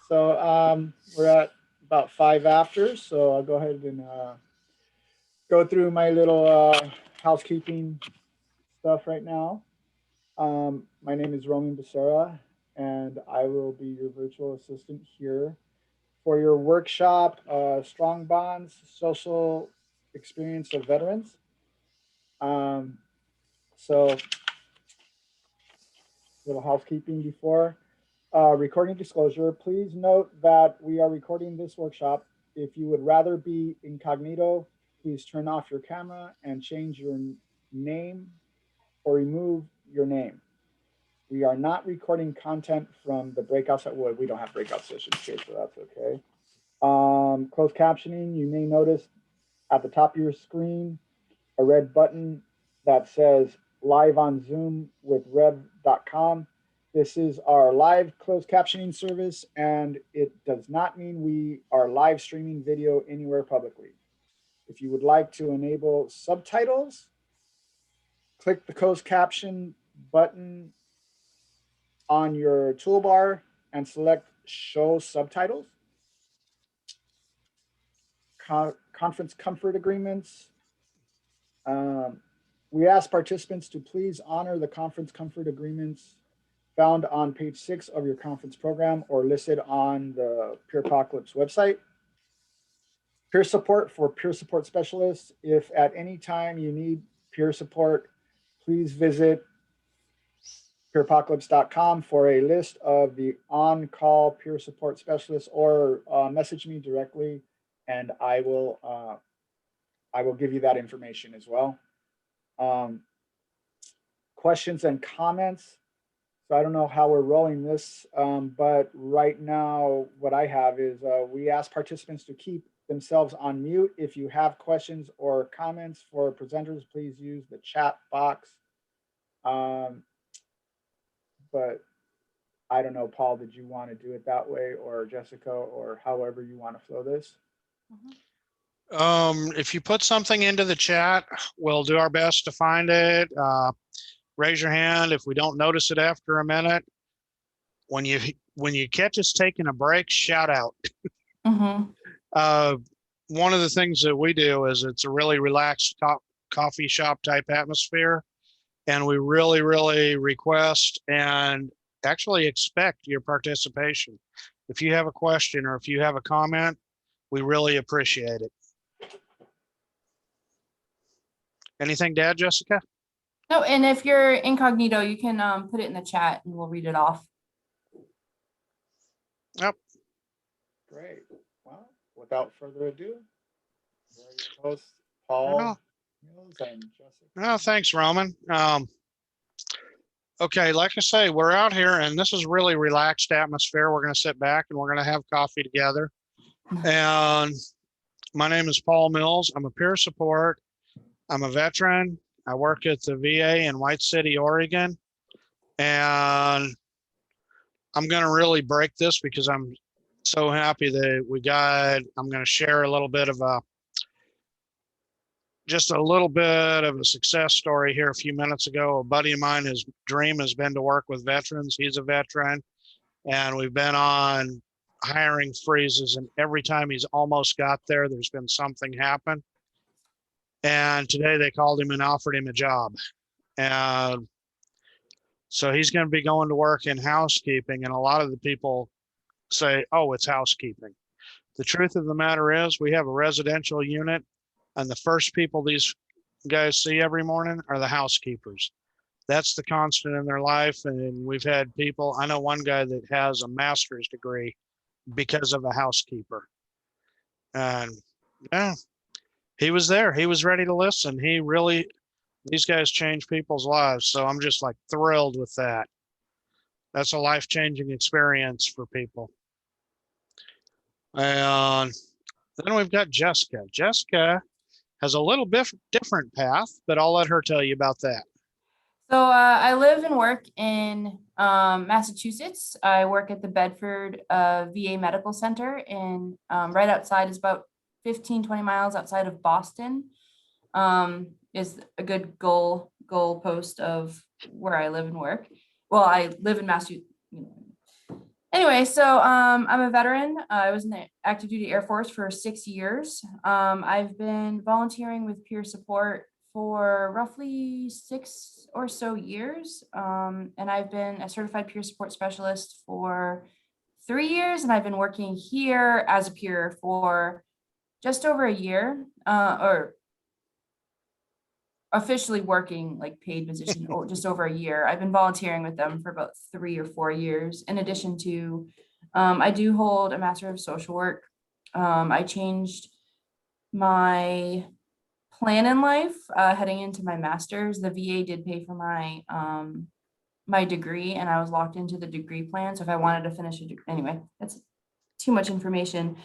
So we're at about 5 after, so I'll go ahead and go through my little housekeeping stuff right now. My name is Roman Becerra, and I will be your virtual assistant here for your workshop, Strong Bonds, Social Experience of Veterans. Um, so, little housekeeping before. Recording disclosure, please note that we are recording this workshop. If you would rather be incognito, please turn off your camera and change your name or remove your name. We are not recording content from the breakouts at Wood. We don't have breakout sessions here, so that's okay. Closed captioning, you may notice at the top of your screen a red button that says live on Zoom with rev.com. This is our live closed captioning service, and it does not mean we are live streaming video anywhere publicly. If you would like to enable subtitles, click the closed caption button on your toolbar and select show subtitles. Conference comfort agreements. We ask participants to please honor the conference comfort agreements found on page 6 of your conference program or listed on the Peer Apocalypse website. Peer support for peer support specialists. If at any time you need peer support, please visit peerapocalypse.com for a list of the on-call peer support specialists, or message me directly and I will give you that information as well. Questions and comments. So I don't know how we're rolling this, but right now what I have is we ask participants to keep themselves on mute. If you have questions or comments for presenters, please use the chat box. But I don't know, Paul, did you want to do it that way, or Jessica, or however you want to flow this? If you put something into the chat, we'll do our best to find it. Raise your hand if we don't notice it after a minute. When you catch us taking a break, shout out. One of the things that we do is it's a really relaxed coffee shop type atmosphere, and we really request and actually expect your participation. If you have a question or if you have a comment, we really appreciate it. Anything to add, Jessica? No, and if you're incognito, you can put it in the chat and we'll read it off. Yep. Great. Well, without further ado, host Paul Mills and Jessica. Oh, thanks, Roman. Okay, like I say, we're out here and this is really relaxed atmosphere. We're going to sit back and we're going to have coffee together. And my name is Paul Mills. I'm a peer support. I'm a veteran. I work at the VA in White City, Oregon. And I'm going to really break this because I'm so happy that I'm going to share a little bit of just a little bit of a success story here a few minutes ago. A buddy of mine, his dream has been to work with veterans. He's a veteran, and we've been on hiring freezes, and every time he's almost got there, there's been something happen. And today they called him and offered him a job. And so he's going to be going to work in housekeeping, and a lot of the people say, oh, it's housekeeping. The truth of the matter is we have a residential unit, and the first people these guys see every morning are the housekeepers. That's the constant in their life. And we've had people, I know one guy that has a master's degree because of a housekeeper. And yeah, he was there. He was ready to listen. These guys change people's lives. So I'm just like thrilled with that. That's a life-changing experience for people. And then we've got Jessica. Jessica has a little bit different path, but I'll let her tell you about that. So I live and work in Massachusetts. I work at the Bedford VA Medical Center, and right outside is about 15, 20 miles outside of Boston. Is a good goal post of where I live and work. Well, I live in Massachusetts. Anyway, so I'm a veteran. I was in the active duty Air Force for 6 years. I've been volunteering with peer support for roughly 6 or so years. And I've been a certified peer support specialist for 3 years. And I've been working here as a peer for just over a year, or officially working like paid position or just over a year. I've been volunteering with them for about 3 or 4 years. In addition to, I do hold a Master of Social Work. I changed my plan in life heading into my master's. The VA did pay for my my degree, and I was locked into the degree plan. So if I wanted to finish a degree, anyway, that's too much information.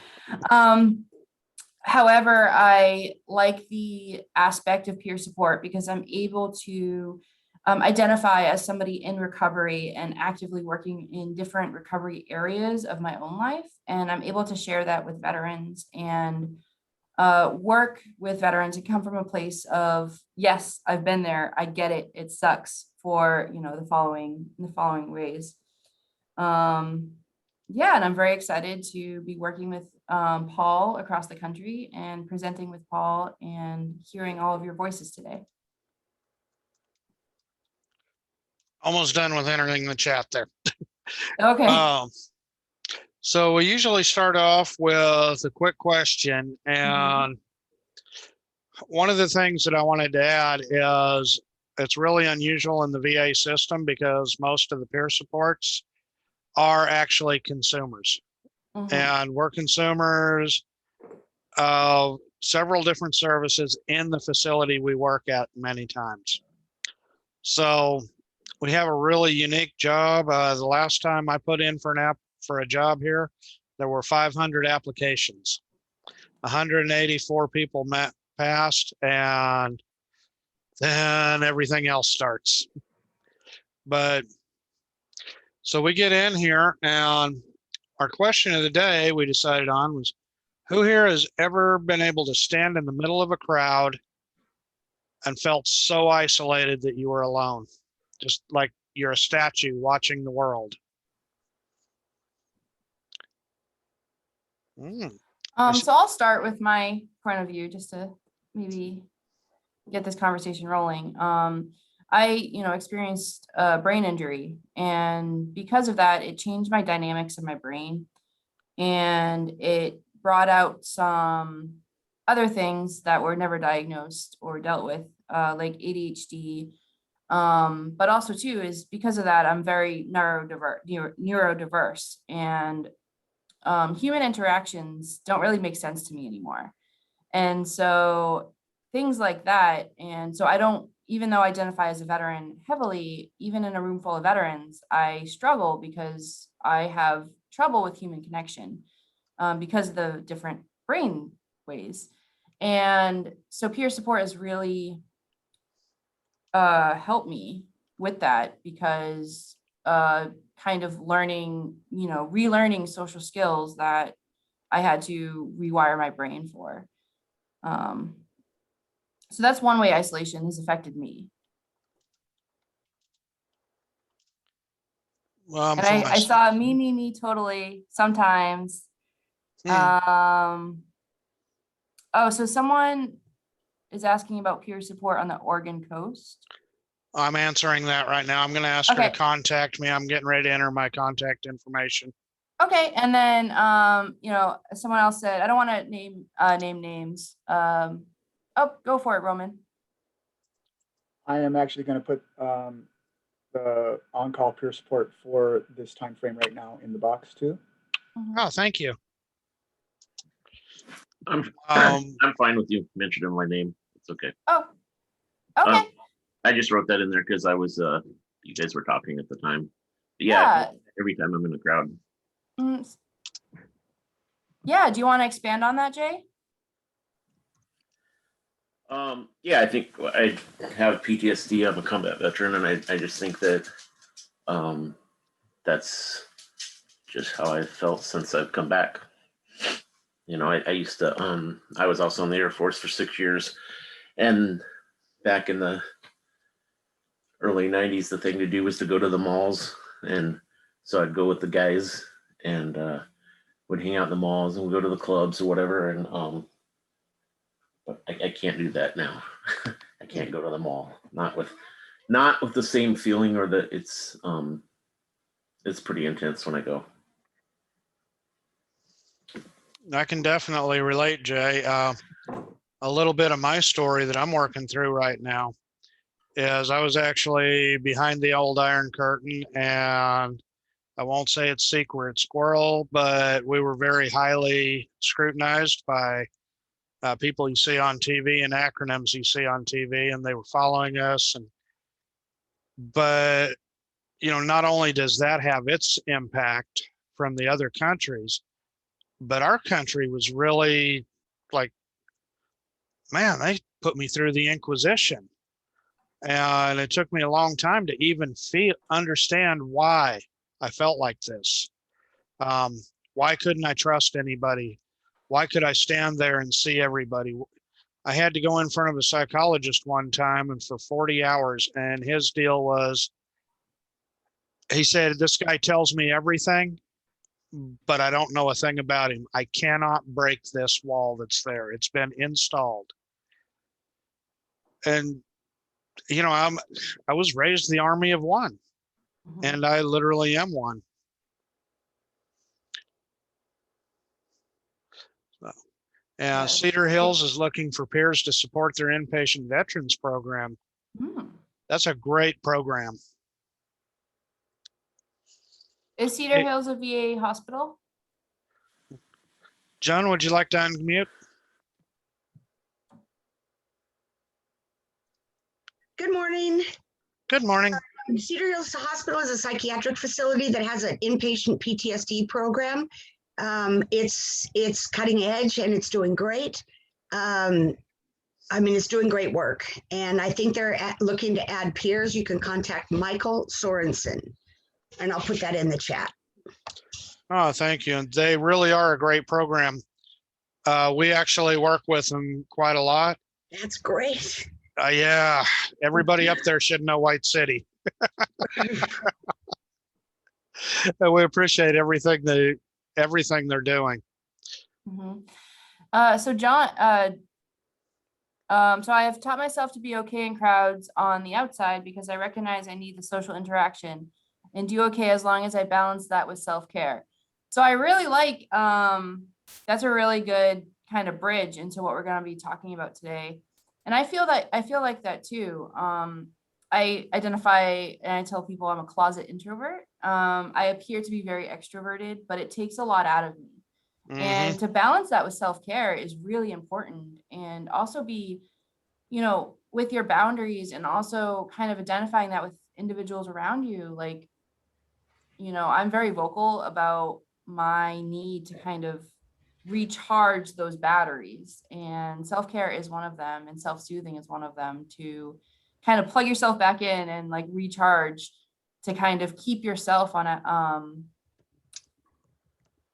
However, I like the aspect of peer support because I'm able to identify as somebody in recovery and actively working in different recovery areas of my own life. And I'm able to share that with veterans and work with veterans and come from a place of, yes, I've been there. I get it. It sucks for, the following ways. Yeah, and I'm very excited to be working with Paul across the country and presenting with Paul and hearing all of your voices today. Almost done with entering the chat there. Okay. So we usually start off with a quick question. And one of the things that I wanted to add is it's really unusual in the VA system because most of the peer supports are actually consumers. And we're consumers of several different services in the facility we work at many times. So we have a really unique job. The last time I put in for a job here, there were 500 applications. 184 people passed, and then everything else starts. But so we get in here, and our question of the day we decided on was, who here has ever been able to stand in the middle of a crowd and felt so isolated that you were alone? Just like you're a statue watching the world. So I'll start with my point of view just to maybe get this conversation rolling. I, experienced a brain injury, and because of that, it changed my dynamics of my brain, and it brought out some other things that were never diagnosed or dealt with, like ADHD. But also too is because of that, I'm very neurodiverse, and human interactions don't really make sense to me anymore. And so things like that. And so I don't, even though I identify as a veteran heavily, even in a room full of veterans, I struggle because I have trouble with human connection because of the different brain ways. And so peer support has really helped me with that because kind of learning, relearning social skills that I had to rewire my brain for. So that's one way isolation has affected me. Well, and I saw me totally sometimes. Oh, so someone is asking about peer support on the Oregon coast. I'm answering that right now. I'm going to ask her to contact me. I'm getting ready to enter my contact information. Okay, and then someone else said, I don't want to name names. Go for it, Roman. I am actually going to put the on-call peer support for this time frame right now in the box too. Oh, thank you. I'm fine with you mentioning my name. It's okay. Oh, okay. I just wrote that in there because I was you guys were talking at the time. But yeah, every time I'm in the crowd. Yeah, do you want to expand on that, Jay? Yeah, I think I have PTSD. I'm a combat veteran, and I just think that that's just how I felt since I've come back. I used to I was also in the Air Force for 6 years, and back in the early 90s, the thing to do was to go to the malls, and so I'd go with the guys and would hang out in the malls and would go to the clubs or whatever. And but I can't do that now. I can't go to the mall, not with the same feeling, or that it's pretty intense when I go. I can definitely relate, Jay. A little bit of my story that I'm working through right now is I was actually behind the old Iron Curtain, and I won't say it's secret squirrel, but we were very highly scrutinized by people you see on TV and acronyms you see on TV, and they were following us. But not only does that have its impact from the other countries, but our country was really like, man, they put me through the Inquisition. And it took me a long time to even understand why I felt like this. Why couldn't I trust anybody? Why could I stand there and see everybody? I had to go in front of a psychologist one time, and for 40 hours, and his deal was, he said, this guy tells me everything, but I don't know a thing about him. I cannot break this wall that's there. It's been installed. And, I was raised the army of one, and I literally am one. And Cedar Hills is looking for peers to support their inpatient veterans program. That's a great program. Is Cedar Hills a VA hospital? John, would you like to unmute? Good morning. Good morning. Cedar Hills Hospital is a psychiatric facility that has an inpatient PTSD program. It's cutting edge and it's doing great. It's doing great work. And I think they're looking to add peers. You can contact Michael Sorensen, and I'll put that in the chat. Oh, thank you. And they really are a great program. We actually work with them quite a lot. That's great. Yeah, everybody up there should know White City. We appreciate everything they're doing. So John, so I have taught myself to be okay in crowds on the outside because I recognize I need the social interaction, and do okay as long as I balance that with self-care. So I really like, that's a really good kind of bridge into what we're going to be talking about today. And I feel like that too. I identify and I tell people I'm a closet introvert. I appear to be very extroverted, but it takes a lot out of me. And to balance that with self-care is really important, and also be, with your boundaries, and also kind of identifying that with individuals around you. Like, I'm very vocal about my need to kind of recharge those batteries, and self-care is one of them, and self-soothing is one of them, to kind of plug yourself back in and like recharge, to kind of keep yourself on a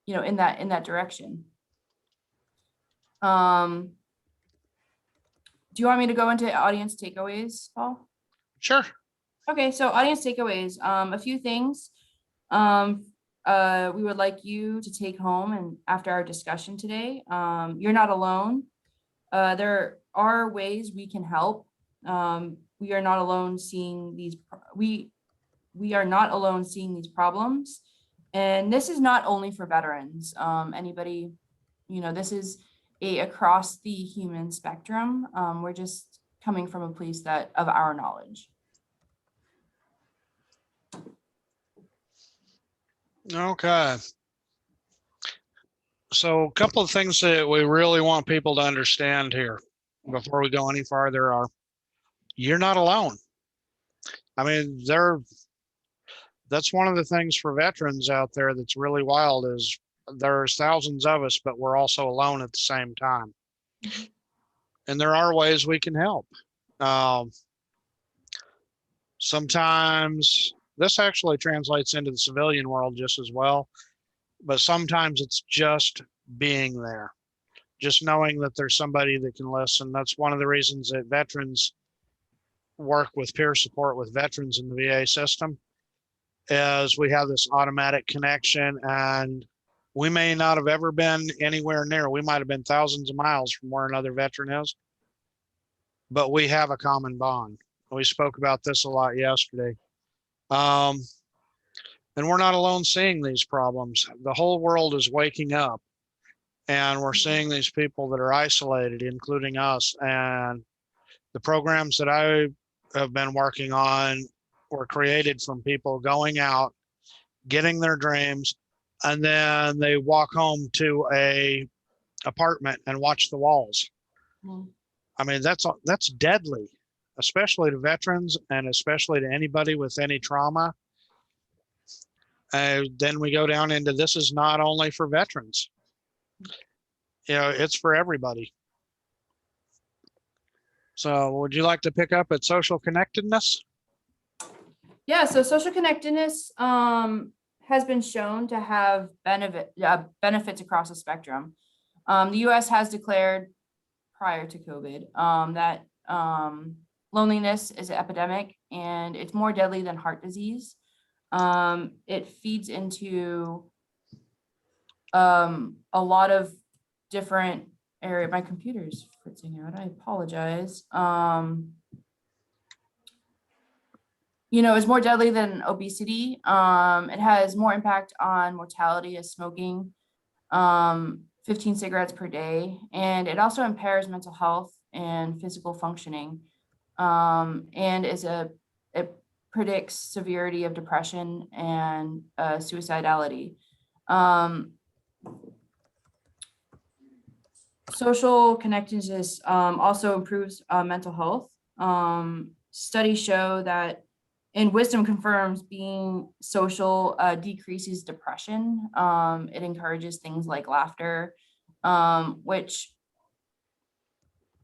in that direction. Do you want me to go into audience takeaways, Paul? Sure. Okay, so audience takeaways, a few things we would like you to take home and after our discussion today. You're not alone. There are ways we can help. We are not alone seeing these. We are not alone seeing these problems, and this is not only for veterans. Anybody, this is across the human spectrum. We're just coming from a place of our knowledge. Okay. So a couple of things that we really want people to understand here before we go any farther are, you're not alone. I mean, that's one of the things for veterans out there that's really wild, is there's thousands of us, but we're also alone at the same time. And there are ways we can help. Sometimes this actually translates into the civilian world just as well, but sometimes it's just being there, just knowing that there's somebody that can listen. That's one of the reasons that veterans work with peer support with veterans in the VA system, is we have this automatic connection, and we may not have ever been anywhere near. We might have been thousands of miles from where another veteran is, but we have a common bond. We spoke about this a lot yesterday. And we're not alone seeing these problems. The whole world is waking up, and we're seeing these people that are isolated, including us. And the programs that I have been working on were created from people going out, getting their dreams, and then they walk home to a apartment and watch the walls. I mean, that's deadly, especially to veterans and especially to anybody with any trauma. Then we go down into, this is not only for veterans, it's for everybody. So would you like to pick up at social connectedness? Yeah, so social connectedness has been shown to have benefits across the spectrum. The US has declared prior to COVID that loneliness is an epidemic, and it's more deadly than heart disease. It feeds into a lot of different areas. My computer's fritzing out. I apologize. Is more deadly than obesity. It has more impact on mortality as smoking, 15 cigarettes per day, and it also impairs mental health and physical functioning, and it predicts severity of depression and suicidality. Social connectedness also improves mental health. Studies show that, and wisdom confirms, being social decreases depression. It encourages things like laughter, which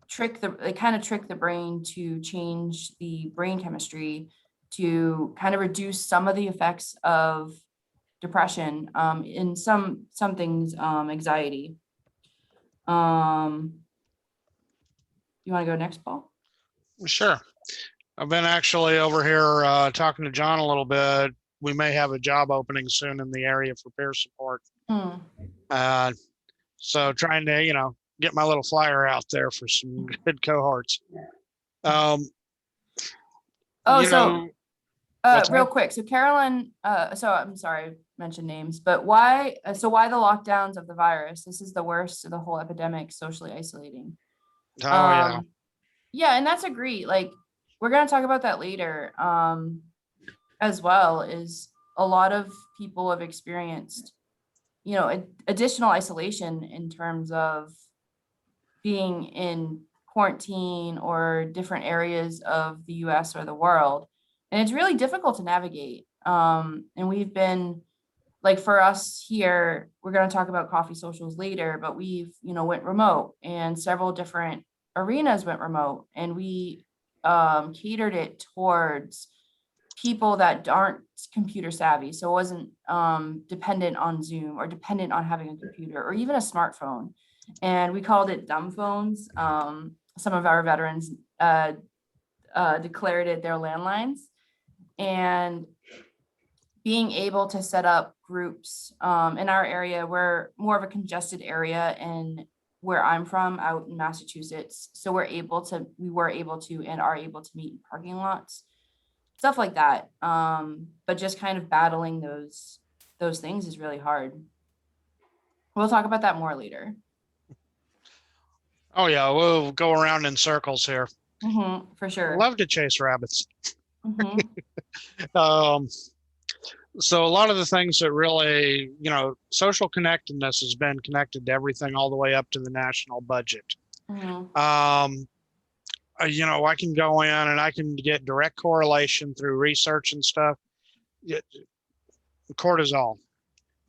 trick the brain to change the brain chemistry to kind of reduce some of the effects of depression, in some things, anxiety. You want to go next, Paul? Sure. I've been actually over here talking to John a little bit. We may have a job opening soon in the area for peer support. So trying to, get my little flyer out there for some good cohorts. Real quick. So Carolyn, so I'm sorry, I mentioned names, but why the lockdowns of the virus? This is the worst of the whole epidemic, socially isolating. Yeah. Yeah, and that's agreed. Like, we're going to talk about that later, as well. Is a lot of people have experienced, additional isolation in terms of being in quarantine or different areas of the US or the world. And it's really difficult to navigate. And we've been, like, for us here, we're going to talk about coffee socials later, but we've, went remote, and several different arenas went remote, and we catered it towards people that aren't computer savvy. So it wasn't dependent on Zoom or dependent on having a computer or even a smartphone. And we called it dumb phones. Some of our veterans declared it their landlines. And being able to set up groups in our area, we're more of a congested area, and where I'm from, out in Massachusetts. So we were able to and are able to meet in parking lots, stuff like that. But just kind of battling those things is really hard. We'll talk about that more later. Oh yeah, we'll go around in circles here. For sure. Love to chase rabbits. So a lot of the things that really, social connectedness has been connected to everything all the way up to the national budget. I can go in and I can get direct correlation through research and stuff. Cortisol,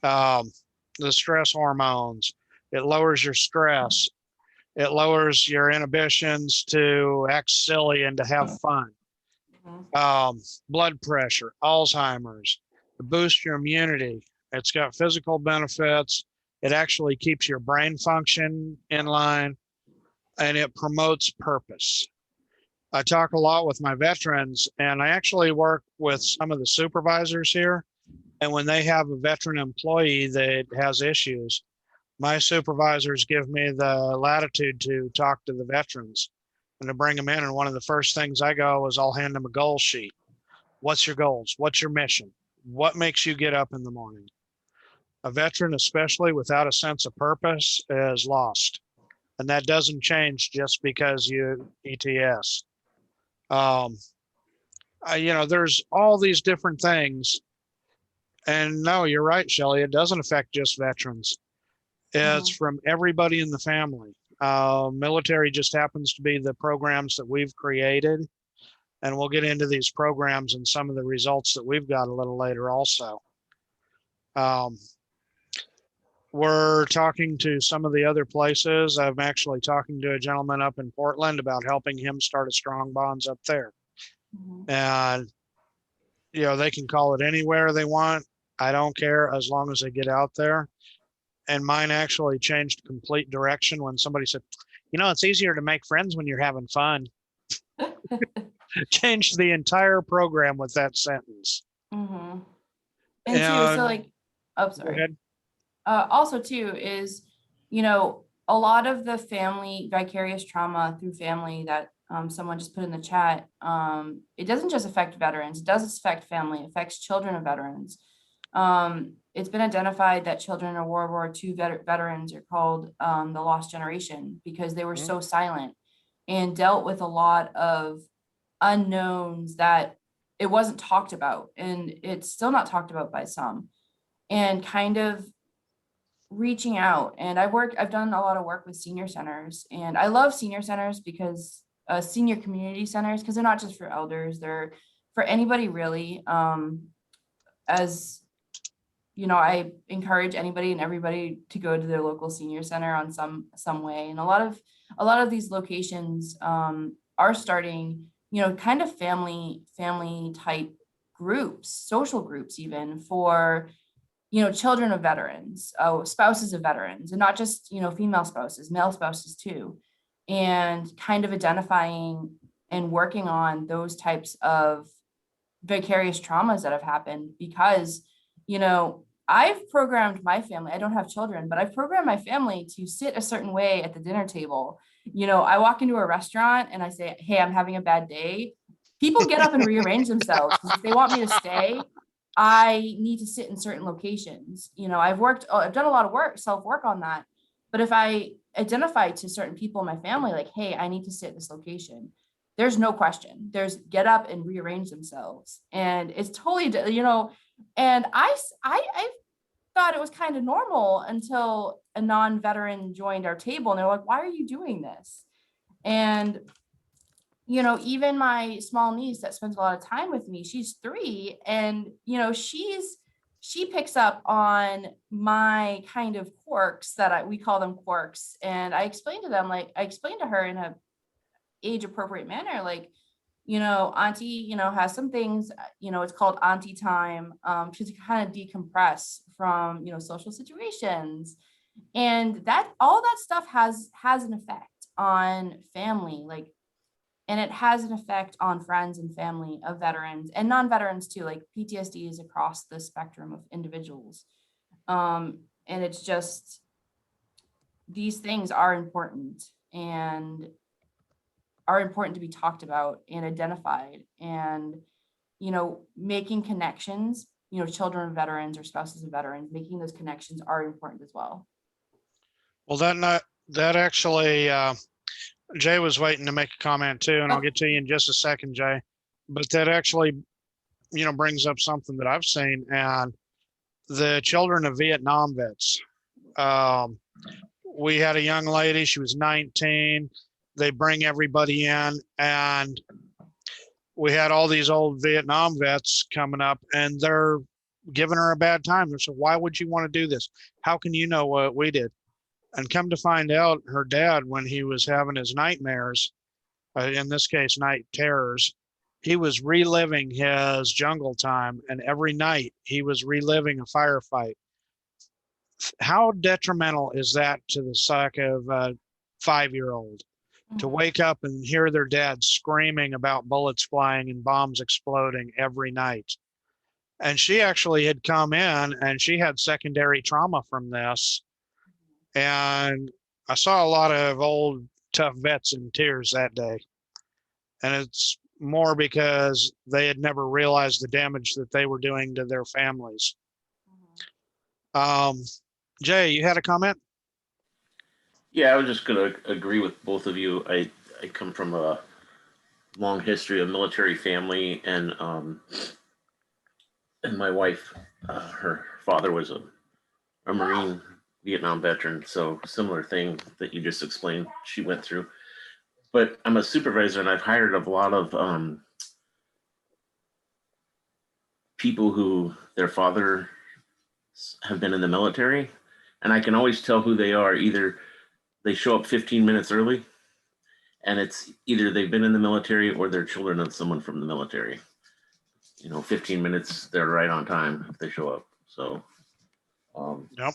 the stress hormones, it lowers your stress. It lowers your inhibitions to act silly and to have fun. Blood pressure, Alzheimer's, to boost your immunity. It's got physical benefits. It actually keeps your brain function in line, and it promotes purpose. I talk a lot with my veterans, and I actually work with some of the supervisors here. And when they have a veteran employee that has issues, my supervisors give me the latitude to talk to the veterans and to bring them in. And one of the first things I go is I'll hand them a goal sheet. What's your goals? What's your mission? What makes you get up in the morning? A veteran, especially without a sense of purpose, is lost. And that doesn't change just because you ETS. There's all these different things. And no, you're right, Shelley. It doesn't affect just veterans. It's from everybody in the family. Military just happens to be the programs that we've created. And we'll get into these programs and some of the results that we've got a little later also. We're talking to some of the other places. I'm actually talking to a gentleman up in Portland about helping him start a Strong Bonds up there. And, they can call it anywhere they want. I don't care as long as they get out there. And mine actually changed complete direction when somebody said, it's easier to make friends when you're having fun. Changed the entire program with that sentence. And too, so like, oh, sorry. Also too is, a lot of the family vicarious trauma through family that someone just put in the chat, it doesn't just affect veterans, it does affect family, it affects children of veterans. It's been identified that children of World War II veterans are called the lost generation because they were so silent and dealt with a lot of unknowns that it wasn't talked about, and it's still not talked about by some, and kind of reaching out. And I've done a lot of work with senior centers, and I love senior centers because senior community centers, because they're not just for elders, they're for anybody really. As I encourage anybody and everybody to go to their local senior center on some way. And a lot of these locations are starting, kind of family type groups, social groups, even for, children of veterans, spouses of veterans, and not just, female spouses, male spouses too. And kind of identifying and working on those types of vicarious traumas that have happened, because, I've programmed my family. I don't have children, but I've programmed my family to sit a certain way at the dinner table. I walk into a restaurant and I say, hey, I'm having a bad day. People get up and rearrange themselves. If they want me to stay, I need to sit in certain locations. I've done a lot of self-work on that. But if I identify to certain people in my family, like, hey, I need to sit in this location, there's no question. There's get up and rearrange themselves. And it's totally, and I thought it was kind of normal until a non-veteran joined our table, and they're like, why are you doing this? And, even my small niece that spends a lot of time with me, she's 3, and, she picks up on my kind of quirks we call them quirks. And I explained to her in a age appropriate manner, like, auntie, has some things, it's called auntie time, to kind of decompress from, social situations. And that all that stuff has an effect on family, like, and it has an effect on friends and family of veterans and non-veterans too. Like, PTSD is across the spectrum of individuals. And it's just, these things are important and are important to be talked about and identified, and, making connections, children of veterans or spouses of veterans, making those connections are important as well. Well, that actually, Jay was waiting to make a comment too, and I'll get to you in just a second, Jay. But that actually, brings up something that I've seen, and the children of Vietnam vets. We had a young lady, she was 19. They bring everybody in, and we had all these old Vietnam vets coming up, and they're giving her a bad time. They said, why would you want to do this? How can you know what we did? And come to find out, her dad, when he was having his nightmares, in this case, night terrors, he was reliving his jungle time, and every night he was reliving a firefight. How detrimental is that to the psyche of a 5-year-old? To wake up and hear their dad screaming about bullets flying and bombs exploding every night. And she actually had come in and she had secondary trauma from this. And I saw a lot of old tough vets in tears that day. And it's more because they had never realized the damage that they were doing to their families. Jay, you had a comment? Yeah, I was just going to agree with both of you. I come from a long history of military family, and my wife, her father was a Marine Vietnam veteran, so similar thing that you just explained she went through. But I'm a supervisor, and I've hired a lot of people who their father have been in the military, and I can always tell who they are. Either they show up 15 minutes early, and it's either they've been in the military or they're children of someone from the military. 15 minutes, they're right on time if they show up. So, Yep.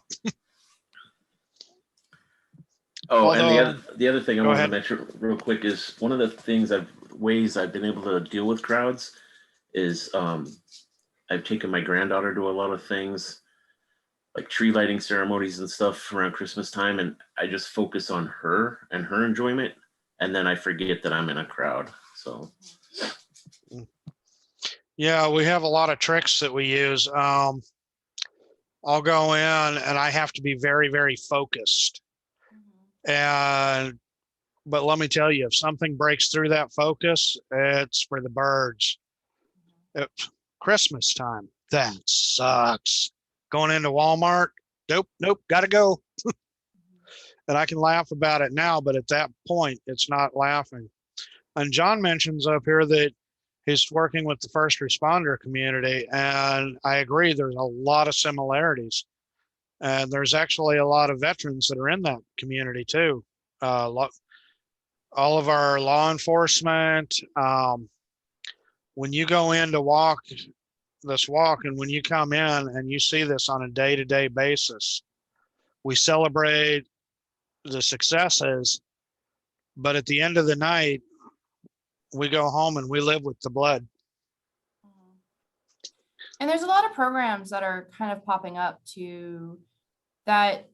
oh, Although, and the other thing I go wanted to ahead. mention real quick is one of the ways I've been able to deal with crowds is I've taken my granddaughter to a lot of things, like tree lighting ceremonies and stuff around Christmas time, and I just focus on her and her enjoyment, and then I forget that I'm in a crowd. So Yeah, we have a lot of tricks that we use. I'll go in and I have to be very, very focused. But let me tell you, if something breaks through that focus, it's for the birds. Christmas time, that sucks. Going into Walmart, nope, gotta go. And I can laugh about it now, but at that point, it's not laughing. And John mentions up here that he's working with the first responder community, and I agree, there's a lot of similarities. And there's actually a lot of veterans that are in that community too. All of our law enforcement, when you go in to walk this walk, and when you come in and you see this on a day-to-day basis, we celebrate the successes, but at the end of the night, we go home and we live with the blood. And there's a lot of programs that are kind of popping up to that,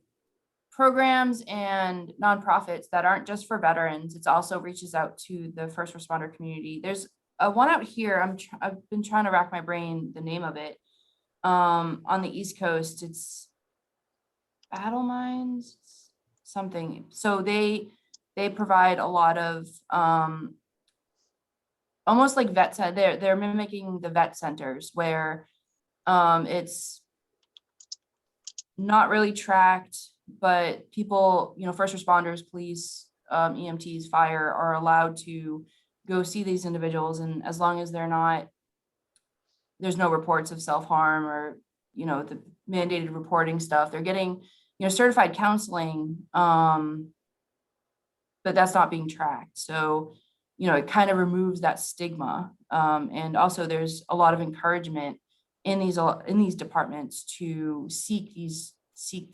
programs and nonprofits that aren't just for veterans. It's also reaches out to the first responder community. There's a one out here. I've been trying to rack my brain the name of it. On the East Coast, it's Battle Mines something. So they provide a lot of almost like vet center. They're mimicking the vet centers where it's not really tracked, but people, first responders, police, EMTs, fire are allowed to go see these individuals. And as long as there's no reports of self-harm or, the mandated reporting stuff, they're getting, certified counseling, but that's not being tracked. So, it kind of removes that stigma. And also there's a lot of encouragement in these departments to seek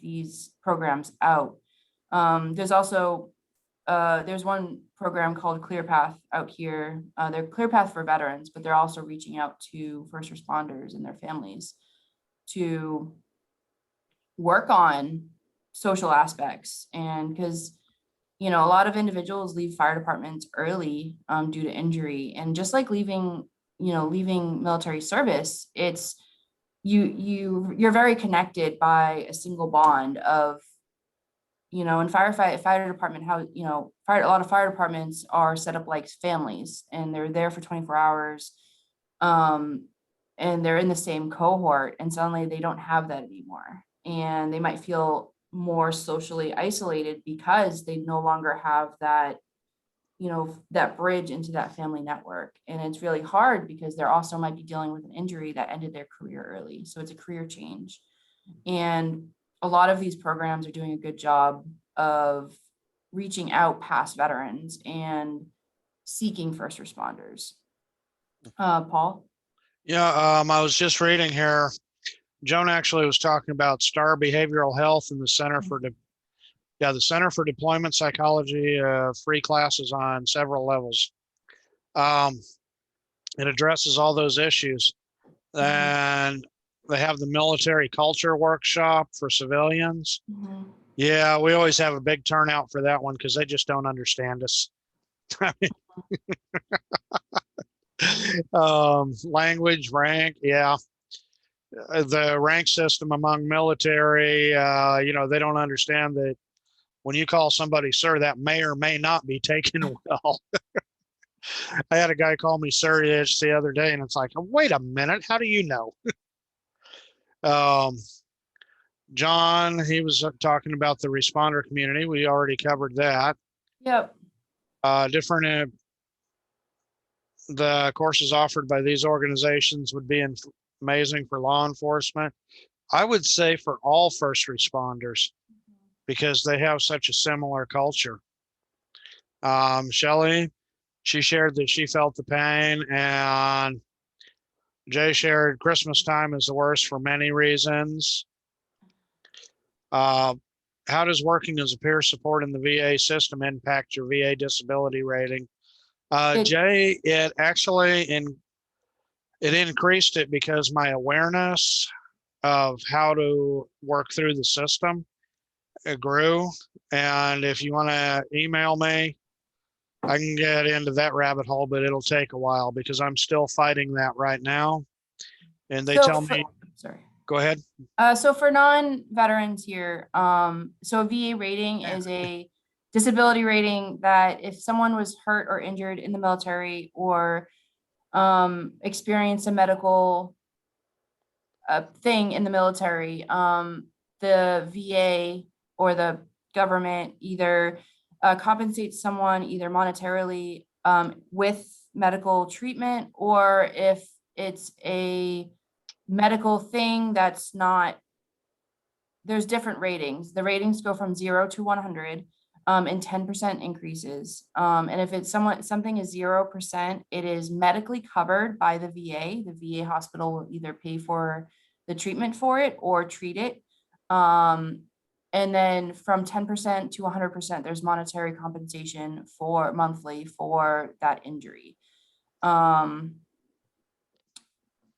these programs out. There's also there's one program called Clear Path out here. They're Clear Path for veterans, but they're also reaching out to first responders and their families to work on social aspects. And because a lot of individuals leave fire departments early due to injury, and just like leaving military service, it's you're very connected by a single bond of, in fire department, how, a lot of fire departments are set up like families, and they're there for 24 hours. And they're in the same cohort, and suddenly they don't have that anymore. And they might feel more socially isolated because they no longer have that, that bridge into that family network. And it's really hard because they're also might be dealing with an injury that ended their career early. So it's a career change. And a lot of these programs are doing a good job of reaching out past veterans and seeking first responders. Paul? Yeah, I was just reading here. Joan actually was talking about STAR Behavioral Health and the Center for the Center for Deployment Psychology, free classes on several levels. It addresses all those issues. And they have the military culture workshop for civilians. Mhm. Yeah, we always have a big turnout for that one because they just don't understand us. Language, rank, yeah. The rank system among military, they don't understand that when you call somebody sir, that may or may not be taken well. I had a guy call me sir the other day, and it's like, wait a minute, how do you know? John, he was talking about the responder community. We already covered that. Yep. The courses offered by these organizations would be amazing for law enforcement. I would say for all first responders, because they have such a similar culture. Shelley, she shared that she felt the pain, and Jay shared Christmas time is the worst for many reasons. How does working as a peer support in the VA system impact your VA disability rating? Jay, it actually it increased it because my awareness of how to work through the system, it grew. And if you want to email me, I can get into that rabbit hole, but it'll take a while because I'm still fighting that right now. And they tell me, sorry. Go ahead. So for non-veterans here, so a VA rating is a disability rating that if someone was hurt or injured in the military or experienced a medical thing in the military, the VA or the government either compensates someone either monetarily with medical treatment, or if it's a medical thing that's not, there's different ratings. The ratings go from 0 to 100 and 10% increases. And if it's something is 0%, it is medically covered by the VA. The VA hospital will either pay for the treatment for it or treat it. And then from 10% to 100%, there's monetary compensation for monthly for that injury.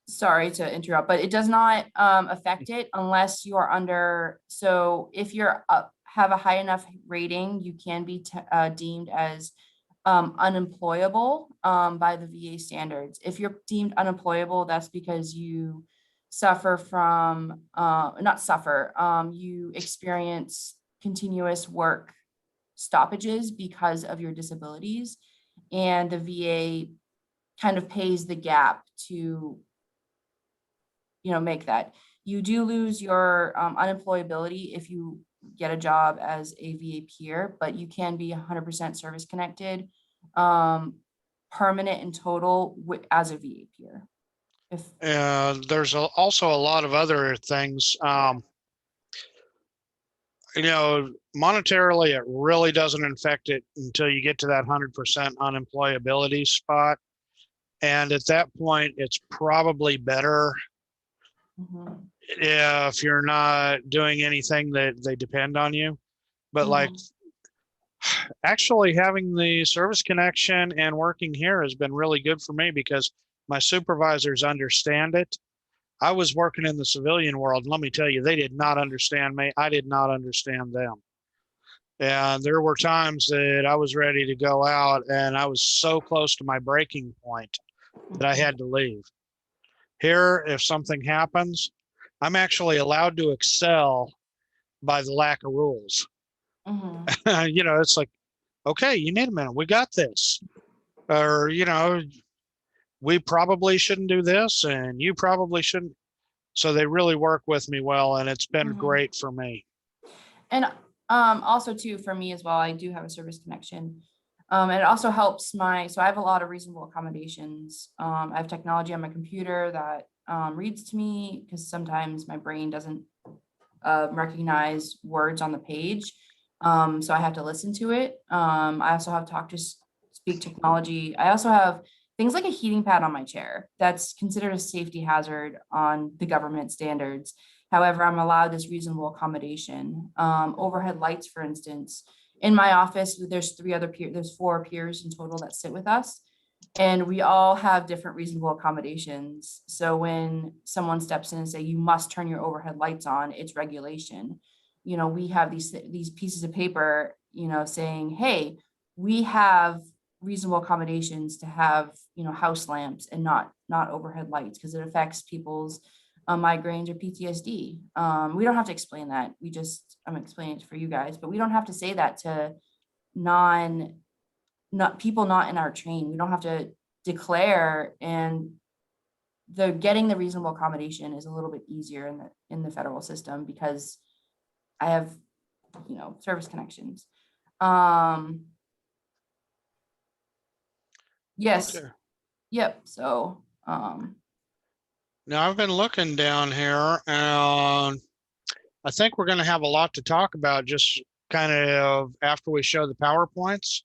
Sorry to interrupt, but it does not affect it unless you are under. So if you're have a high enough rating, you can be deemed as unemployable by the VA standards. If you're deemed unemployable, that's because you suffer from not suffer. You experience continuous work stoppages because of your disabilities, and the VA kind of pays the gap to make that. You do lose your unemployability if you get a job as a VA peer, but you can be 100% service connected, permanent in total as a VA peer. There's also a lot of other things. Monetarily, it really doesn't affect it until you get to that 100% unemployability spot. And at that point, it's probably better if you're not doing anything that they depend on you. But like actually having the service connection and working here has been really good for me because my supervisors understand it. I was working in the civilian world, and let me tell you, they did not understand me. I did not understand them. And there were times that I was ready to go out and I was so close to my breaking point that I had to leave. Here, if something happens, I'm actually allowed to excel by the lack of rules. It's like, okay, you need a minute. We got this. Or, we probably shouldn't do this and you probably shouldn't. So they really work with me well, and it's been great for me. And also too, for me as well, I do have a service connection. And it also helps so I have a lot of reasonable accommodations. I have technology on my computer that reads to me because sometimes my brain doesn't recognize words on the page. So I have to listen to it. I also have talk to speak technology. I also have things like a heating pad on my chair that's considered a safety hazard on the government standards. However, I'm allowed this reasonable accommodation. Overhead lights, for instance. In my office, there's 4 peers in total that sit with us. And we all have different reasonable accommodations. So when someone steps in and say, you must turn your overhead lights on, it's regulation. You know, we have these pieces of paper, you know, saying, hey, we have reasonable accommodations to have, you know, house lamps and not overhead lights because it affects people's migraines or PTSD. We don't have to explain that. I'm explaining it for you guys, but we don't have to say that to not people not in our train. We don't have to declare, and getting the reasonable accommodation is a little bit easier in the federal system because I have, you know, service connections. Yes. Okay. Yep. So Now I've been looking down here, and I think we're going to have a lot to talk about just kind of after we show the PowerPoints.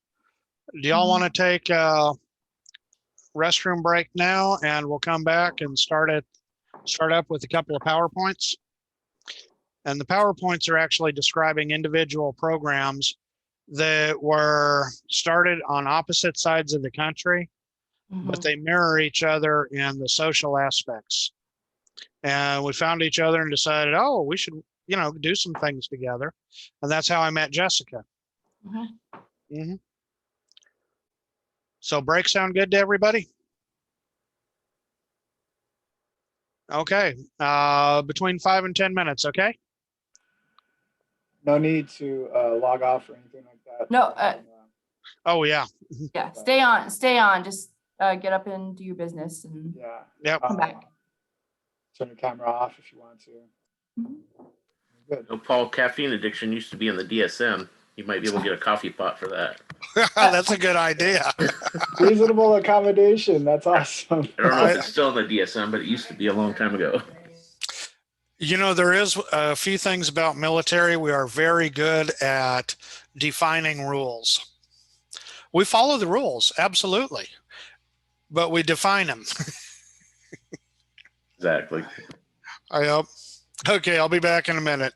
Do y'all want to take a restroom break now, and we'll come back and start up with a couple of PowerPoints? And the PowerPoints are actually describing individual programs that were started on opposite sides of the country, but they mirror each other in the social aspects. And we found each other and decided, oh, we should, you know, do some things together. And that's how I met Jessica. So break sound good to everybody? Okay, between 5 and 10 minutes, okay? No need to log off or anything like that. No, Oh, yeah. yeah, stay on, just get up and do your business and Yeah. Yep. come back. Turn your camera off if you want to. Good. So Paul, caffeine addiction used to be in the DSM. You might be able to get a coffee pot for that. That's a good idea. Reasonable accommodation. That's awesome. I don't know if it's still in the DSM, but it used to be a long time ago. You know, there is a few things about military. We are very good at defining rules. We follow the rules, absolutely, but we define them. Exactly. Yep. Okay, I'll be back in a minute.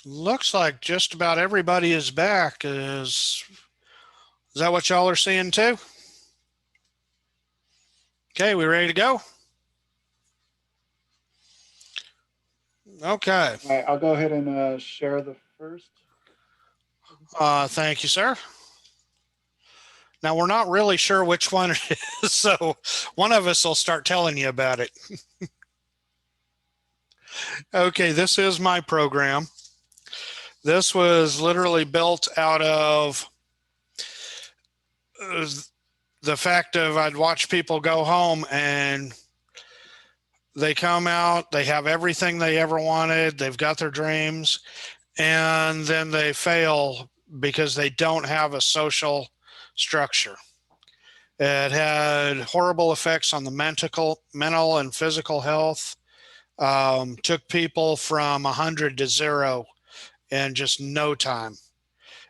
Looks like just about everybody is back. Is that what y'all are seeing too? Okay, we ready to go? Okay. All right, I'll go ahead and share the first. Thank you, sir. Now, we're not really sure which one it is, so one of us will start telling you about it. Okay, this is my program. This was literally built out of the fact of I'd watch people go home and they come out, they have everything they ever wanted, they've got their dreams, and then they fail because they don't have a social structure. It had horrible effects on the mental and physical health. Took people from 100 to 0 in just no time.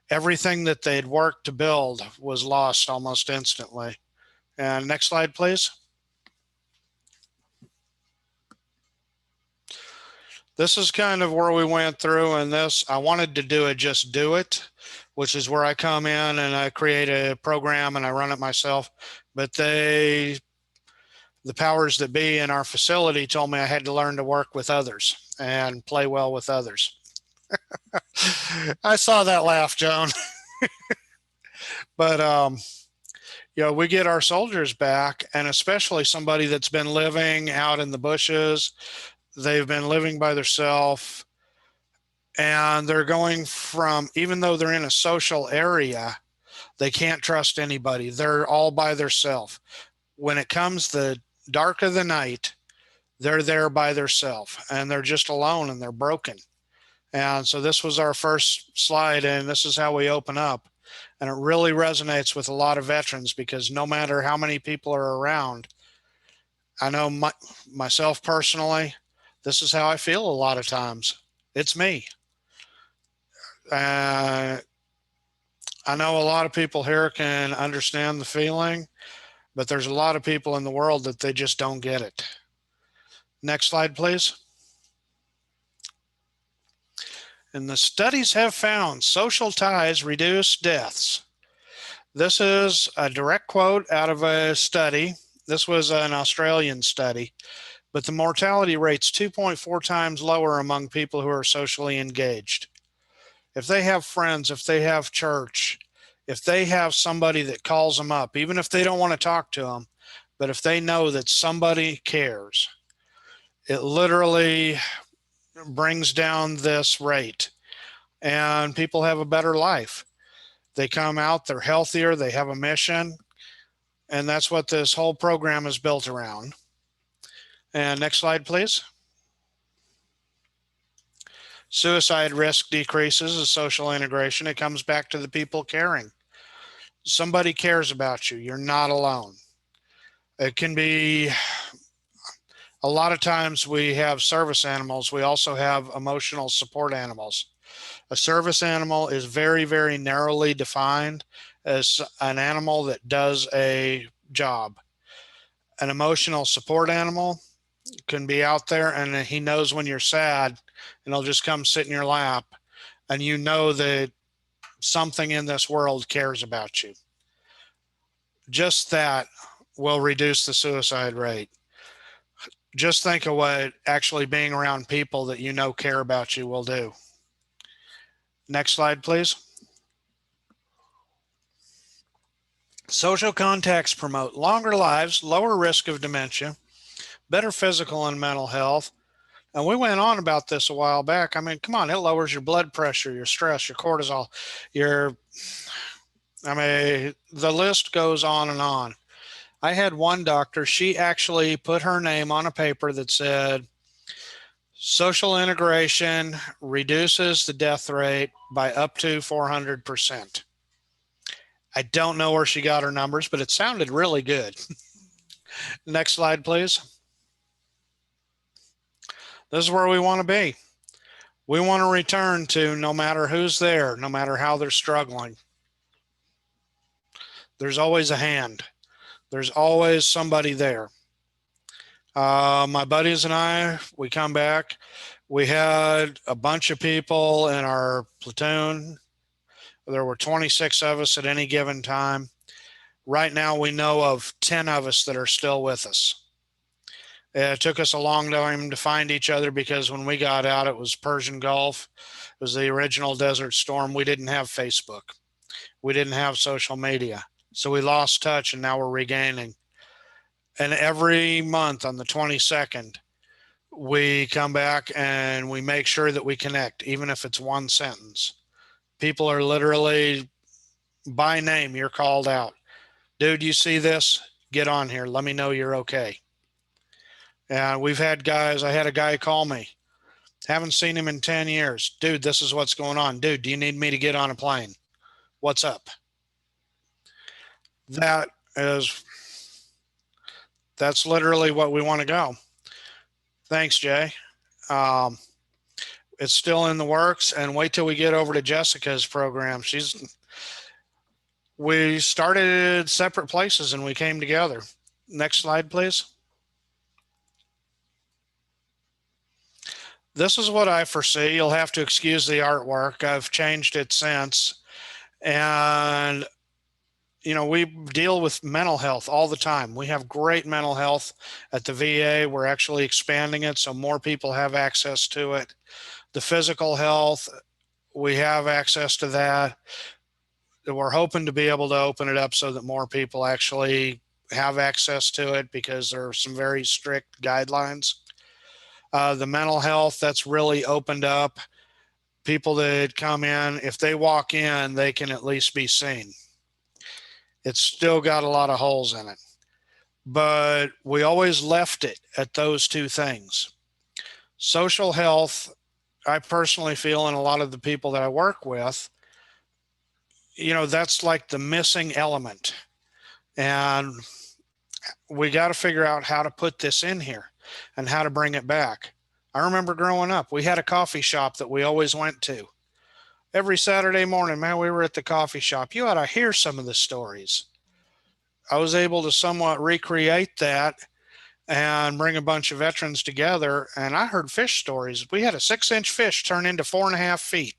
Everything that they'd worked to build was lost almost instantly. And next slide, please. This is kind of where we went through, and this, I wanted to do a just do it, which is where I come in and I create a program and I run it myself. But the powers that be in our facility told me I had to learn to work with others and play well with others. I saw that laugh, Joan. But we get our soldiers back, and especially somebody that's been living out in the bushes. They've been living by themselves, and they're going from, even though they're in a social area, they can't trust anybody. They're all by themselves. When it comes the dark of the night, they're there by themselves, and they're just alone, and they're broken. And so this was our first slide, and this is how we open up. And it really resonates with a lot of veterans, because no matter how many people are around, I know myself personally, this is how I feel a lot of times. It's me. I know a lot of people here can understand the feeling, but there's a lot of people in the world that they just don't get it. Next slide, please. And the studies have found social ties reduce deaths. This is a direct quote out of a study. This was an Australian study, but the mortality rate's 2.4 times lower among people who are socially engaged. If they have friends, if they have church, if they have somebody that calls them up, even if they don't want to talk to them, but if they know that somebody cares, it literally brings down this rate, and people have a better life. They come out, they're healthier, they have a mission, and that's what this whole program is built around. And next slide, please. Suicide risk decreases as social integration. It comes back to the people caring. Somebody cares about you. You're not alone. It can be, a lot of times we have service animals. We also have emotional support animals. A service animal is very, very narrowly defined as an animal that does a job. An emotional support animal can be out there, and he knows when you're sad, and he'll just come sit in your lap, and you know that something in this world cares about you. Just that will reduce the suicide rate. Just think of what actually being around people that you know care about you will do. Next slide, please. Social contacts promote longer lives, lower risk of dementia, better physical and mental health. And we went on about this a while back. I mean, come on, it lowers your blood pressure, your stress, your cortisol, the list goes on and on. I had one doctor, she actually put her name on a paper that said, social integration reduces the death rate by up to 400%. I don't know where she got her numbers, but it sounded really good. Next slide, please. This is where we want to be. We want to return to no matter who's there, no matter how they're struggling. There's always a hand. There's always somebody there. My buddies and I, we come back. We had a bunch of people in our platoon. There were 26 of us at any given time. Right now, we know of 10 of us that are still with us. It took us a long time to find each other because when we got out, it was Persian Gulf. It was the original Desert Storm. We didn't have Facebook. We didn't have social media. So we lost touch and now we're regaining. And every month on the 22nd, we come back and we make sure that we connect, even if it's one sentence. People are literally by name, you're called out. Dude, you see this? Get on here. Let me know you're okay. And we've had guys, I had a guy call me. Haven't seen him in 10 years. Dude, this is what's going on. Dude, do you need me to get on a plane? What's up? That's literally what we want to go. Thanks, Jay. It's still in the works, and wait till we get over to Jessica's program. We started separate places and we came together. Next slide, please. This is what I foresee. You'll have to excuse the artwork. I've changed it since. And, we deal with mental health all the time. We have great mental health at the VA. We're actually expanding it so more people have access to it. The physical health, we have access to that. We're hoping to be able to open it up so that more people actually have access to it because there are some very strict guidelines. The mental health, that's really opened up. People that come in, if they walk in, they can at least be seen. It's still got a lot of holes in it. But we always left it at those two things. Social health, I personally feel, and a lot of the people that I work with, that's like the missing element. And we got to figure out how to put this in here and how to bring it back. I remember growing up, we had a coffee shop that we always went to. Every Saturday morning, man, we were at the coffee shop. You ought to hear some of the stories. I was able to somewhat recreate that and bring a bunch of veterans together. And I heard fish stories. We had a 6-inch fish turn into 4.5 feet.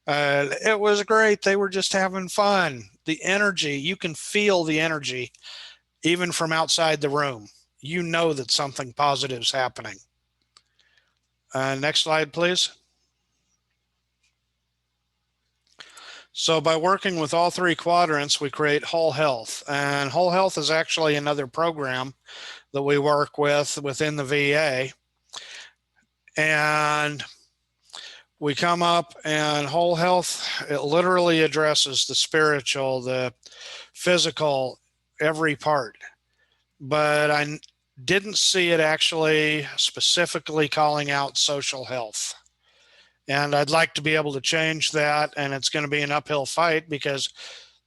It was great. They were just having fun. The energy, you can feel the energy even from outside the room. You know that something positive is happening. Next slide, please. So by working with all 3 quadrants, we create whole health. And whole health is actually another program that we work with within the VA. And we come up and whole health, it literally addresses the spiritual, the physical, every part. But I didn't see it actually specifically calling out social health. And I'd like to be able to change that. And it's going to be an uphill fight because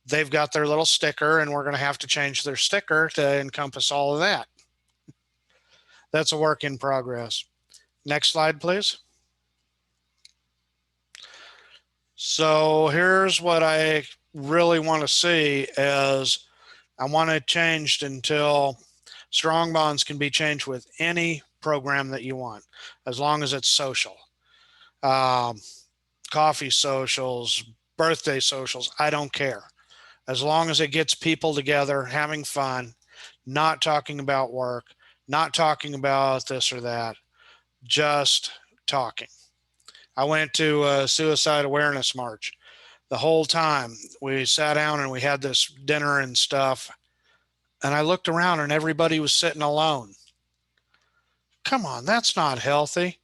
they've got their little sticker and we're going to have to change their sticker to encompass all of that. That's a work in progress. Next slide, please. So here's what I really want to see is I want it changed until strong bonds can be changed with any program that you want, as long as it's social. Coffee socials, birthday socials, I don't care. As long as it gets people together, having fun, not talking about work, not talking about this or that, just talking. I went to a suicide awareness march. The whole time we sat down and we had this dinner and stuff. And I looked around and everybody was sitting alone. Come on, that's not healthy.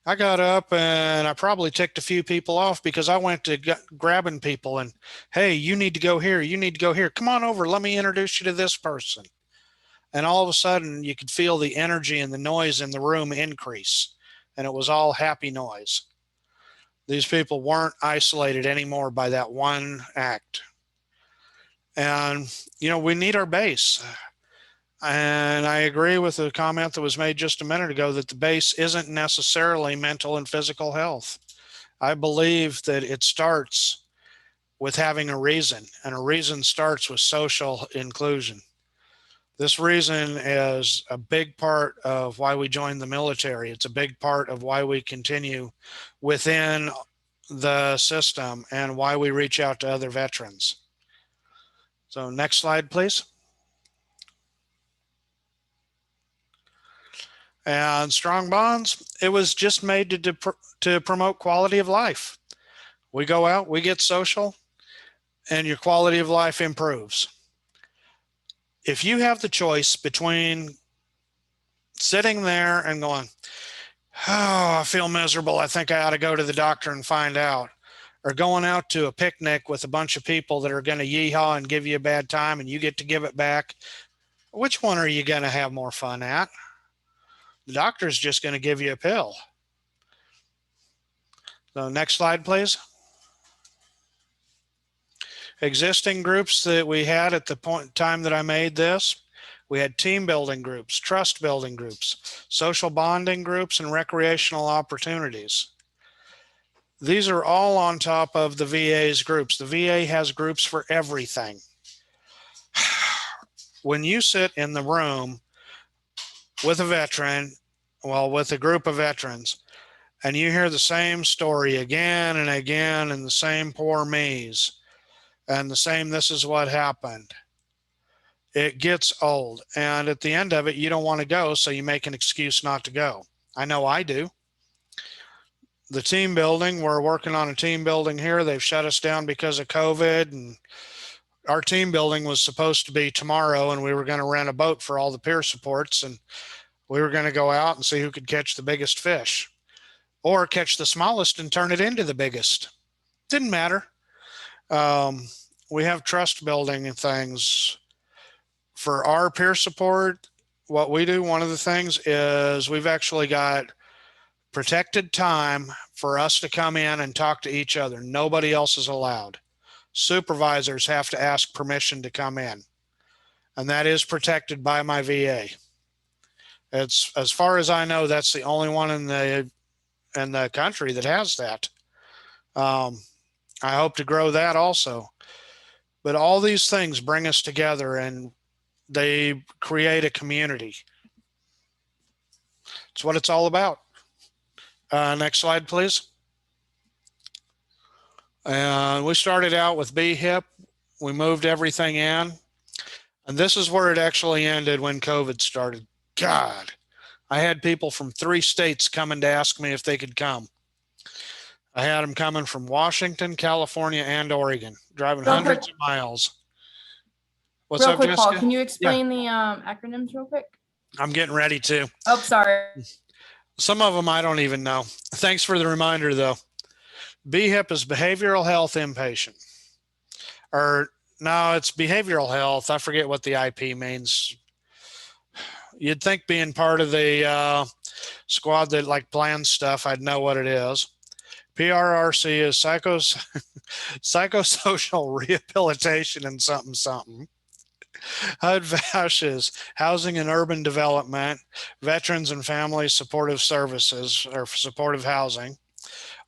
I got up and I probably ticked a few people off because I went to grabbing people and, hey, you need to go here. You need to go here. Come on over. Let me introduce you to this person. And all of a sudden you could feel the energy and the noise in the room increase. And it was all happy noise. These people weren't isolated anymore by that one act. And, we need our base. And I agree with the comment that was made just a minute ago that the base isn't necessarily mental and physical health. I believe that it starts with having a reason, and a reason starts with social inclusion. This reason is a big part of why we joined the military. It's a big part of why we continue within the system and why we reach out to other veterans. So next slide, please. And strong bonds, it was just made to promote quality of life. We go out, we get social, and your quality of life improves. If you have the choice between sitting there and going, oh, I feel miserable, I think I ought to go to the doctor and find out, or going out to a picnic with a bunch of people that are going to yeehaw and give you a bad time and you get to give it back, which one are you going to have more fun at? The doctor's just going to give you a pill. So next slide, please. Existing groups that we had at the point in time that I made this, we had team building groups, trust building groups, social bonding groups, and recreational opportunities. These are all on top of the VA's groups. The VA has groups for everything. When you sit in the room with a veteran, well, with a group of veterans, and you hear the same story again and again, and the same poor me's, and the same, this is what happened, it gets old. And at the end of it, you don't want to go, so you make an excuse not to go. I know I do. The team building, we're working on a team building here. They've shut us down because of COVID, and our team building was supposed to be tomorrow, and we were going to rent a boat for all the peer supports, and we were going to go out and see who could catch the biggest fish or catch the smallest and turn it into the biggest. Didn't matter. We have trust building things for our peer support. What we do, one of the things is we've actually got protected time for us to come in and talk to each other. Nobody else is allowed. Supervisors have to ask permission to come in, and that is protected by my VA. It's, as far as I know, that's the only one in the country that has that. I hope to grow that also. But all these things bring us together and they create a community. It's what it's all about. Next slide, please. And we started out with BHIP. We moved everything in. And this is where it actually ended when COVID started. God, I had people from 3 states coming to ask me if they could come. I had them coming from Washington, California, and Oregon, driving hundreds of miles. What's Real up, quick, Jessica? Paul, can you explain the acronyms real quick? I'm getting ready to. Oh, sorry. Some of them I don't even know. Thanks for the reminder, though. BHIP is behavioral health inpatient. Or no, it's behavioral health. I forget what the IP means. You'd think being part of the squad that like plans stuff, I'd know what it is. PRRC is psychosocial rehabilitation and something, something. HUD-VASH is housing and urban development, veterans and family supportive services or supportive housing.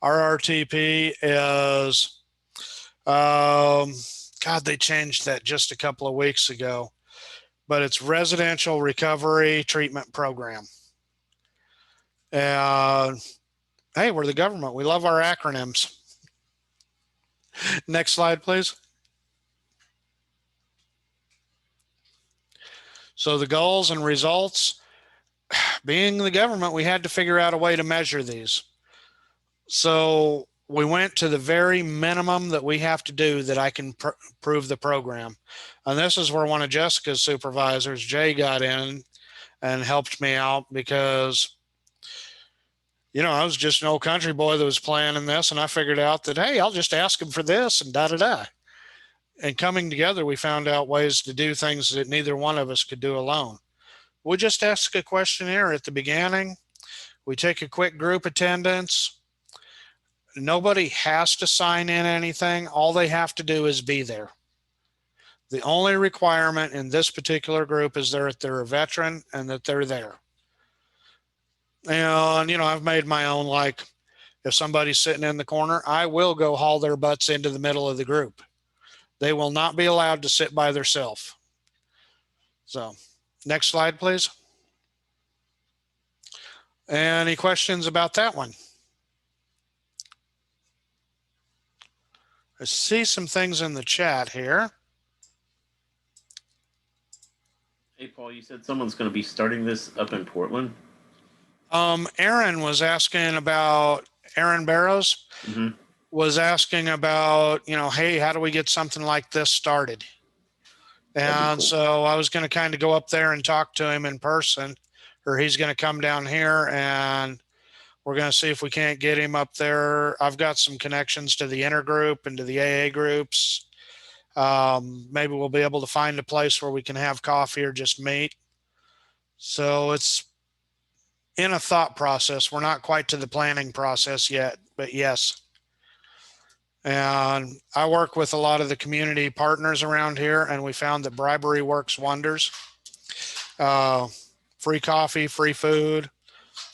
RRTP is, God, they changed that just a couple of weeks ago, but it's residential recovery treatment program. And hey, we're the government. We love our acronyms. Next slide, please. So the goals and results, being the government, we had to figure out a way to measure these. So we went to the very minimum that we have to do that I can prove the program. And this is where one of Jessica's supervisors, Jay, got in and helped me out because, you know, I was just an old country boy that was planning this, and I figured out that, hey, I'll just ask him for this and da-da-da. And coming together, we found out ways to do things that neither one of us could do alone. We just ask a questionnaire at the beginning. We take a quick group attendance. Nobody has to sign in anything. All they have to do is be there. The only requirement in this particular group is that they're a veteran and that they're there. And, you know, I've made my own, like, if somebody's sitting in the corner, I will go haul their butts into the middle of the group. They will not be allowed to sit by themselves. So Next slide, please. Any questions about that one? I see some things in the chat here. Hey, Paul, you said someone's going to be starting this up in Portland. Aaron was asking about, Aaron Barrows Mm-hmm. was asking about, hey, how do we get something like this started? And Cool. so I was going to kind of go up there and talk to him in person, or he's going to come down here and we're going to see if we can't get him up there. I've got some connections to the intergroup and to the AA groups. Maybe we'll be able to find a place where we can have coffee or just meet. So it's in a thought process. We're not quite to the planning process yet, but yes. And I work with a lot of the community partners around here, and we found that bribery works wonders. Free coffee, free food.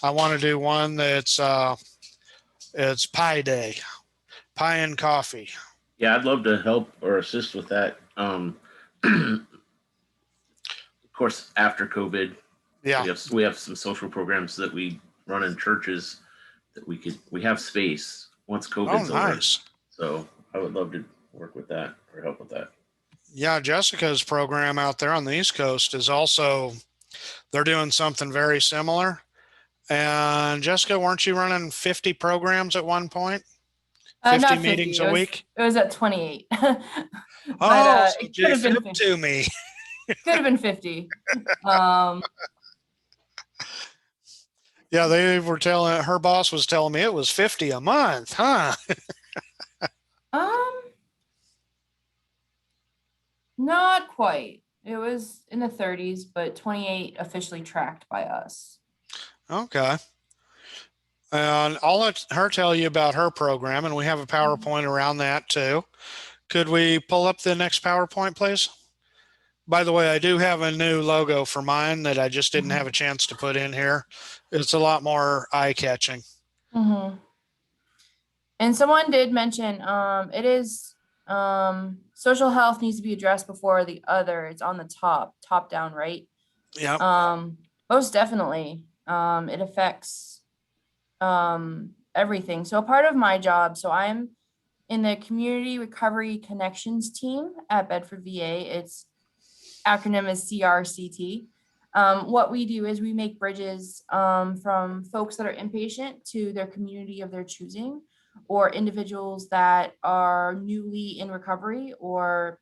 I want to do one that's it's pie day, pie and coffee. Yeah, I'd love to help or assist with that. Of course, after COVID, Yeah. we have some social programs that we run in churches that we have space once COVID's over. Nice. So I would love to work with that or help with that. Yeah, Jessica's program out there on the East Coast is also, they're doing something very similar. And Jessica, weren't you running 50 programs at one point? 50 not 50. meetings a week? It was at 28. So it could have been flip 50. to me. Could have been 50. Yeah, they were telling, her boss was telling me it was 50 a month, huh? Not quite. It was in the 30s, but 28 officially tracked by us. Okay. And I'll let her tell you about her program, and we have a PowerPoint around that too. Could we pull up the next PowerPoint, please? By the way, I do have a new logo for mine that I just didn't have a chance to put in here. It's a lot more eye-catching. Mm-hmm. And someone did mention it is social health needs to be addressed before the other. It's on the top down, right? Yeah. Most definitely. It affects everything. So a part of my job, so I'm in the Community Recovery Connections team at Bedford VA. Its acronym is CRCT. What we do is we make bridges from folks that are inpatient to their community of their choosing, or individuals that are newly in recovery or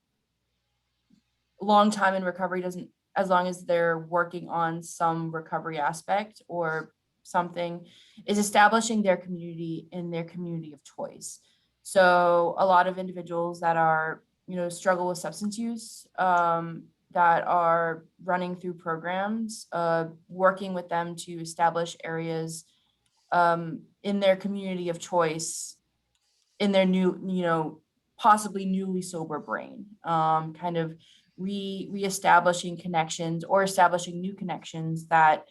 long time in recovery, doesn't, as long as they're working on some recovery aspect or something, is establishing their community in their community of choice. So a lot of individuals that are, struggle with substance use, that are running through programs, working with them to establish areas in their community of choice, in their new, possibly newly sober brain, kind of reestablishing connections or establishing new connections that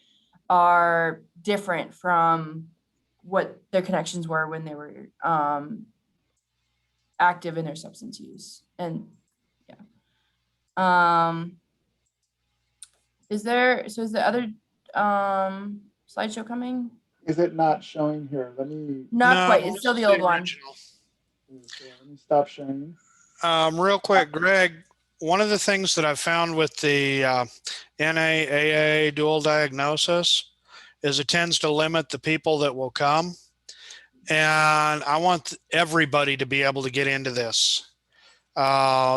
are different from what their connections were when they were active in their substance use. And is the other slideshow coming? Is it not showing here? Let me. Not quite. It's still the old one. Let me stop sharing. Real quick, Greg, one of the things that I've found with the NAAA dual diagnosis is it tends to limit the people that will come. And I want everybody to be able to get into this.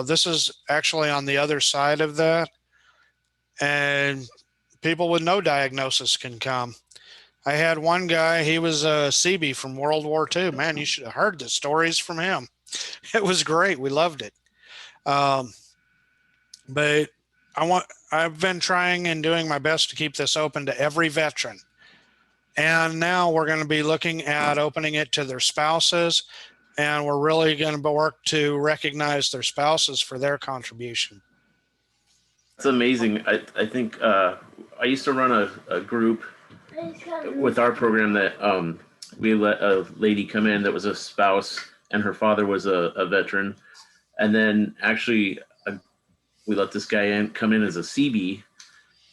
This is actually on the other side of that. And people with no diagnosis can come. I had one guy, he was a CB from World War II. Man, you should have heard the stories from him. It was great. We loved it. But I've been trying and doing my best to keep this open to every veteran. And now we're going to be looking at opening it to their spouses. And we're really going to work to recognize their spouses for their contribution. It's amazing. I think I used to run a group with our program that we let a lady come in that was a spouse and her father was a veteran. And then actually we let this guy come in as a CB,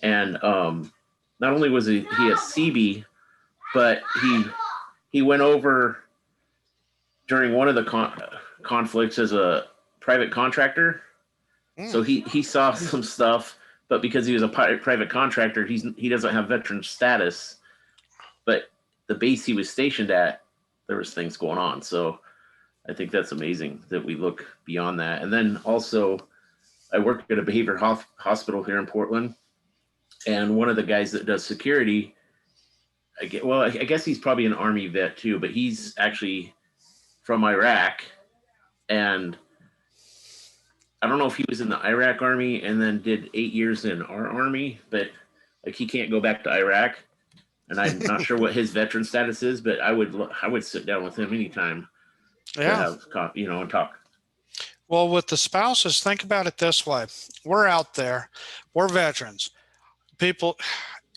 And not only was he a CB, but he went over during one of the conflicts as a private contractor. So he saw some stuff, but because he was a private contractor, he doesn't have veteran status. But the base he was stationed at, there was things going on. So I think that's amazing that we look beyond that. And then also, I work at a behavioral hospital here in Portland, and one of the guys that does security, I guess he's probably an Army vet too, but he's actually from Iraq, and I don't know if he was in the Iraq Army and then did 8 years in our Army, but like he can't go back to Iraq, and I'm not sure what his veteran status is, but I would sit down with him anytime to have coffee, and talk. Well, with the spouses, think about it this way. We're out there, we're veterans. People,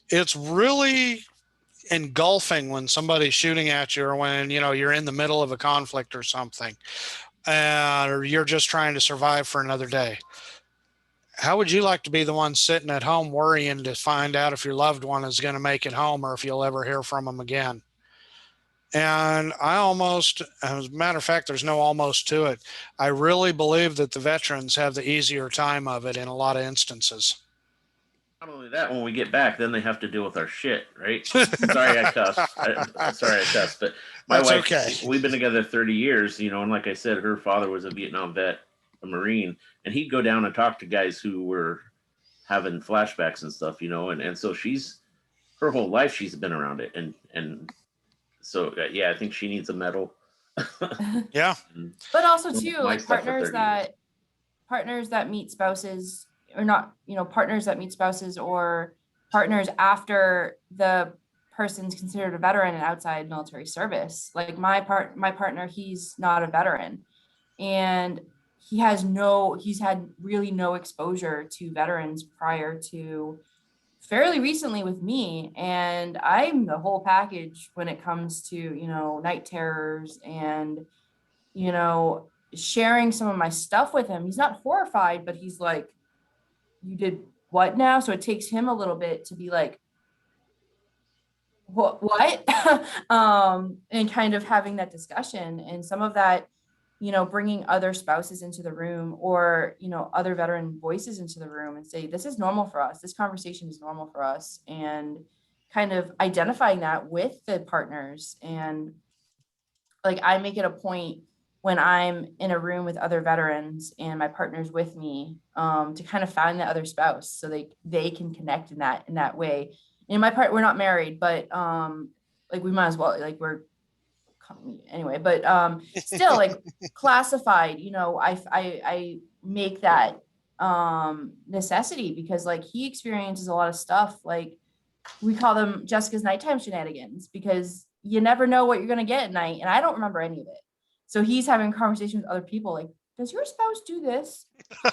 it's really engulfing when somebody's shooting at you, or when, you're in the middle of a conflict or something, or you're just trying to survive for another day. How would you like to be the one sitting at home worrying to find out if your loved one is going to make it home or if you'll ever hear from them again? And as a matter of fact, there's no almost to it. I really believe that the veterans have the easier time of it in a lot of instances. Not only that, when we get back, then they have to deal with our shit, right? Sorry, I cussed, but my wife, okay. We've been together 30 years, and like I said, her father was a Vietnam vet, a Marine, and he'd go down and talk to guys who were having flashbacks and stuff, and so her whole life she's been around it, and so I think she needs a medal. Yeah. But also too, like partners that meet spouses, or not, partners that meet spouses, or partners after the person's considered a veteran and outside military service. Like my partner, he's not a veteran, and he's had really no exposure to veterans prior to fairly recently with me. And I'm the whole package when it comes to, night terrors and, sharing some of my stuff with him. He's not horrified, but he's like, you did what now? So it takes him a little bit to be like, what? And kind of having that discussion, and some of that, bringing other spouses into the room, or, other veteran voices into the room, and say, this is normal for us. This conversation is normal for us. And kind of identifying that with the partners. And like, I make it a point when I'm in a room with other veterans and my partner's with me, to kind of find the other spouse so they can connect in that way. And we're not married, but like we might as well, like we're anyway, but still like classified, I make that necessity, because like he experiences a lot of stuff. Like we call them Jessica's nighttime shenanigans, because you never know what you're going to get at night. And I don't remember any of it. So he's having conversations with other people like, does your spouse do this? I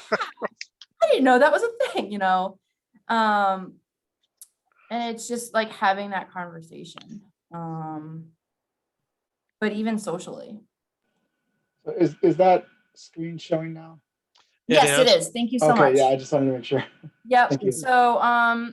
didn't know that was a thing, and it's just like having that conversation. But even socially. So is that screen showing now? Yes, it is. Thank you so much. Okay, yeah, I just wanted to make sure. Yep. Thank you. So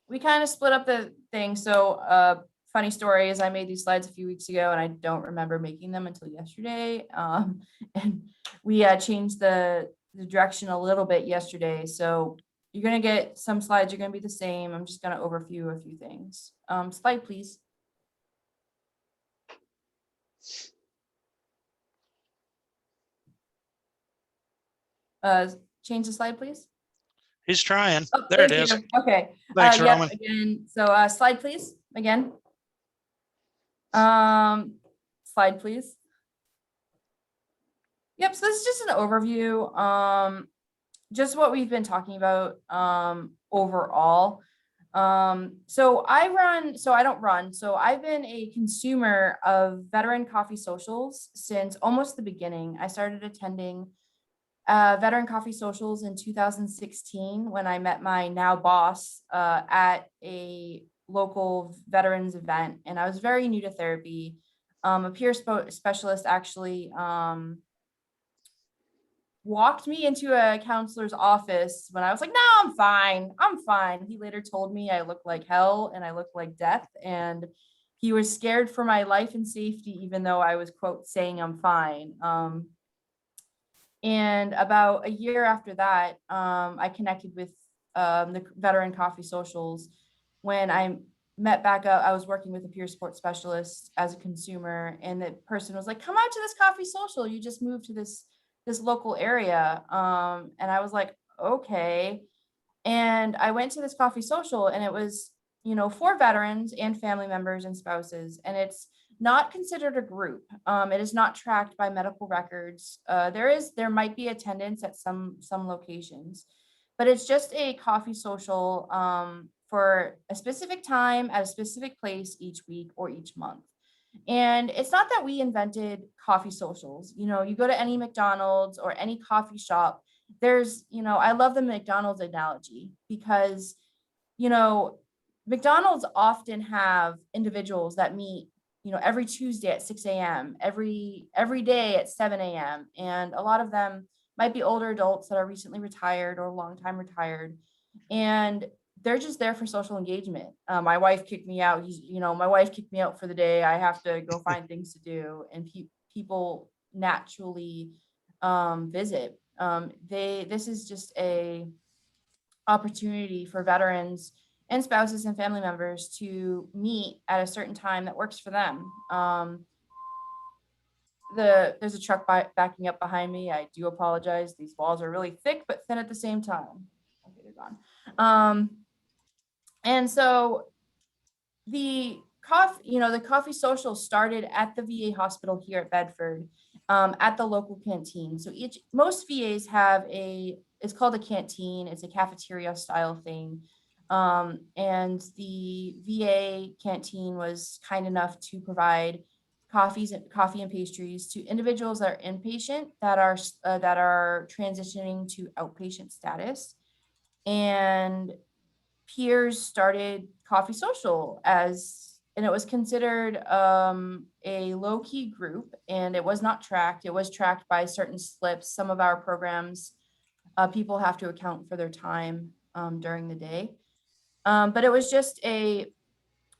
we kind of split up the thing. So funny story is I made these slides a few weeks ago and I don't remember making them until yesterday. And we changed the direction a little bit yesterday. So you're going to get some slides are going to be the same. I'm just going to overview a few things. Slide, please. Change the slide, please. He's trying. Oh, there it is. Okay. Thanks, Roman. Again. So slide, please. Again. Slide, please. Yep. So this is just an overview. Just what we've been talking about overall. So I've been a consumer of veteran coffee socials since almost the beginning. I started attending veteran coffee socials in 2016 when I met my now boss at a local veterans event, and I was very new to therapy. A peer specialist actually walked me into a counselor's office when I was like, no, I'm fine. I'm fine. He later told me I looked like hell and I looked like death. And he was scared for my life and safety, even though I was, quote, saying I'm fine. And about a year after that, I connected with the veteran coffee socials. When I met back up, I was working with a peer support specialist as a consumer, and the person was like, come out to this coffee social. You just moved to this local area. And I was like, okay. And I went to this coffee social, and it was, for veterans and family members and spouses. And it's not considered a group. It is not tracked by medical records. There might be attendance at some locations, but it's just a coffee social for a specific time at a specific place each week or each month. And it's not that we invented coffee socials. You go to any McDonald's or any coffee shop, there's, I love the McDonald's analogy because, McDonald's often have individuals that meet, every Tuesday at 6 a.m., every day at 7 a.m. And a lot of them might be older adults that are recently retired or long time retired. And they're just there for social engagement. My wife kicked me out. My wife kicked me out for the day. I have to go find things to do. And people naturally visit. This is just a opportunity for veterans and spouses and family members to meet at a certain time that works for them. There's a truck backing up behind me. I do apologize. These walls are really thick but thin at the same time. Okay, they're gone. And so the coffee social started at the VA hospital here at Bedford, at the local canteen. So most VAs have it's called a canteen. It's a cafeteria style thing. And the VA canteen was kind enough to provide coffee and pastries to individuals that are inpatient that are transitioning to outpatient status. And peers started coffee social and it was considered a low-key group, and it was not tracked. It was tracked by certain slips. Some of our programs, people have to account for their time during the day. But it was just a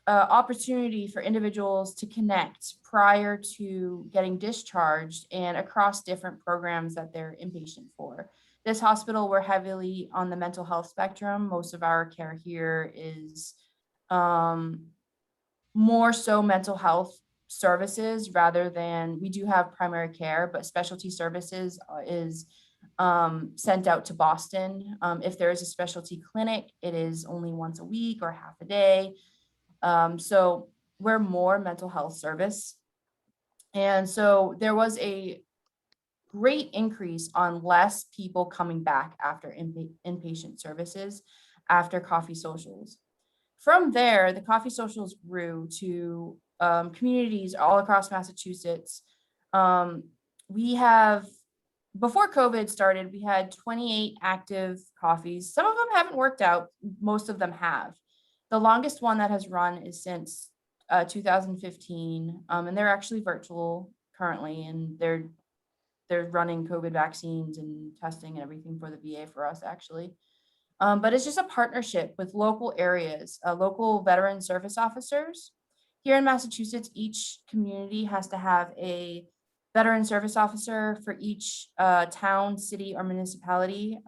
opportunity for individuals to connect prior to getting discharged and across different programs that they're inpatient for. This hospital, we're heavily on the mental health spectrum. Most of our care here is more so mental health services rather than, we do have primary care, but specialty services is sent out to Boston. If there is a specialty clinic, it is only once a week or half a day. So we're more mental health service. And so there was a great increase on less people coming back after inpatient services after coffee socials. From there, the coffee socials grew to communities all across Massachusetts. Before COVID started, we had 28 active coffees. Some of them haven't worked out. Most of them have. The longest one that has run is since 2015, and they're actually virtual currently, and they're running COVID vaccines and testing and everything for the VA for us, actually. But it's just a partnership with local areas, local veteran service officers. Here in Massachusetts, each community has to have a veteran service officer for each town, city, or municipality.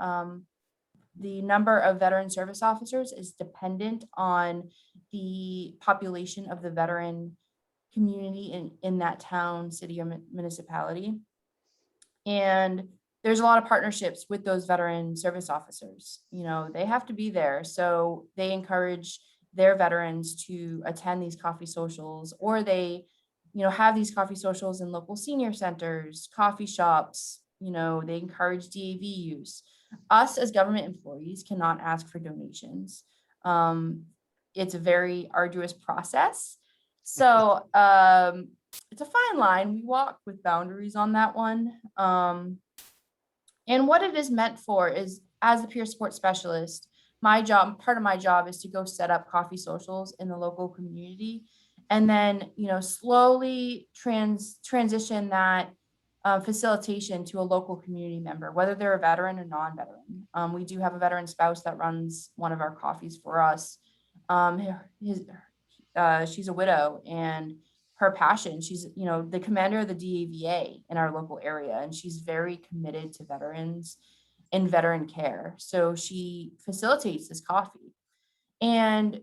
The number of veteran service officers is dependent on the population of the veteran community in that town, city, or municipality. And there's a lot of partnerships with those veteran service officers. They have to be there. So they encourage their veterans to attend these coffee socials, or they, have these coffee socials in local senior centers, coffee shops. They encourage DAV use. Us as government employees cannot ask for donations. It's a very arduous process. So it's a fine line. We walk with boundaries on that one. And what it is meant for is, as a peer support specialist, part of my job is to go set up coffee socials in the local community, and then, slowly transition that facilitation to a local community member, whether they're a veteran or non-veteran. We do have a veteran spouse that runs one of our coffees for us. She's a widow, and her passion, she's, you know, the commander of the DAVA in our local area, and she's very committed to veterans and veteran care. So she facilitates this coffee. And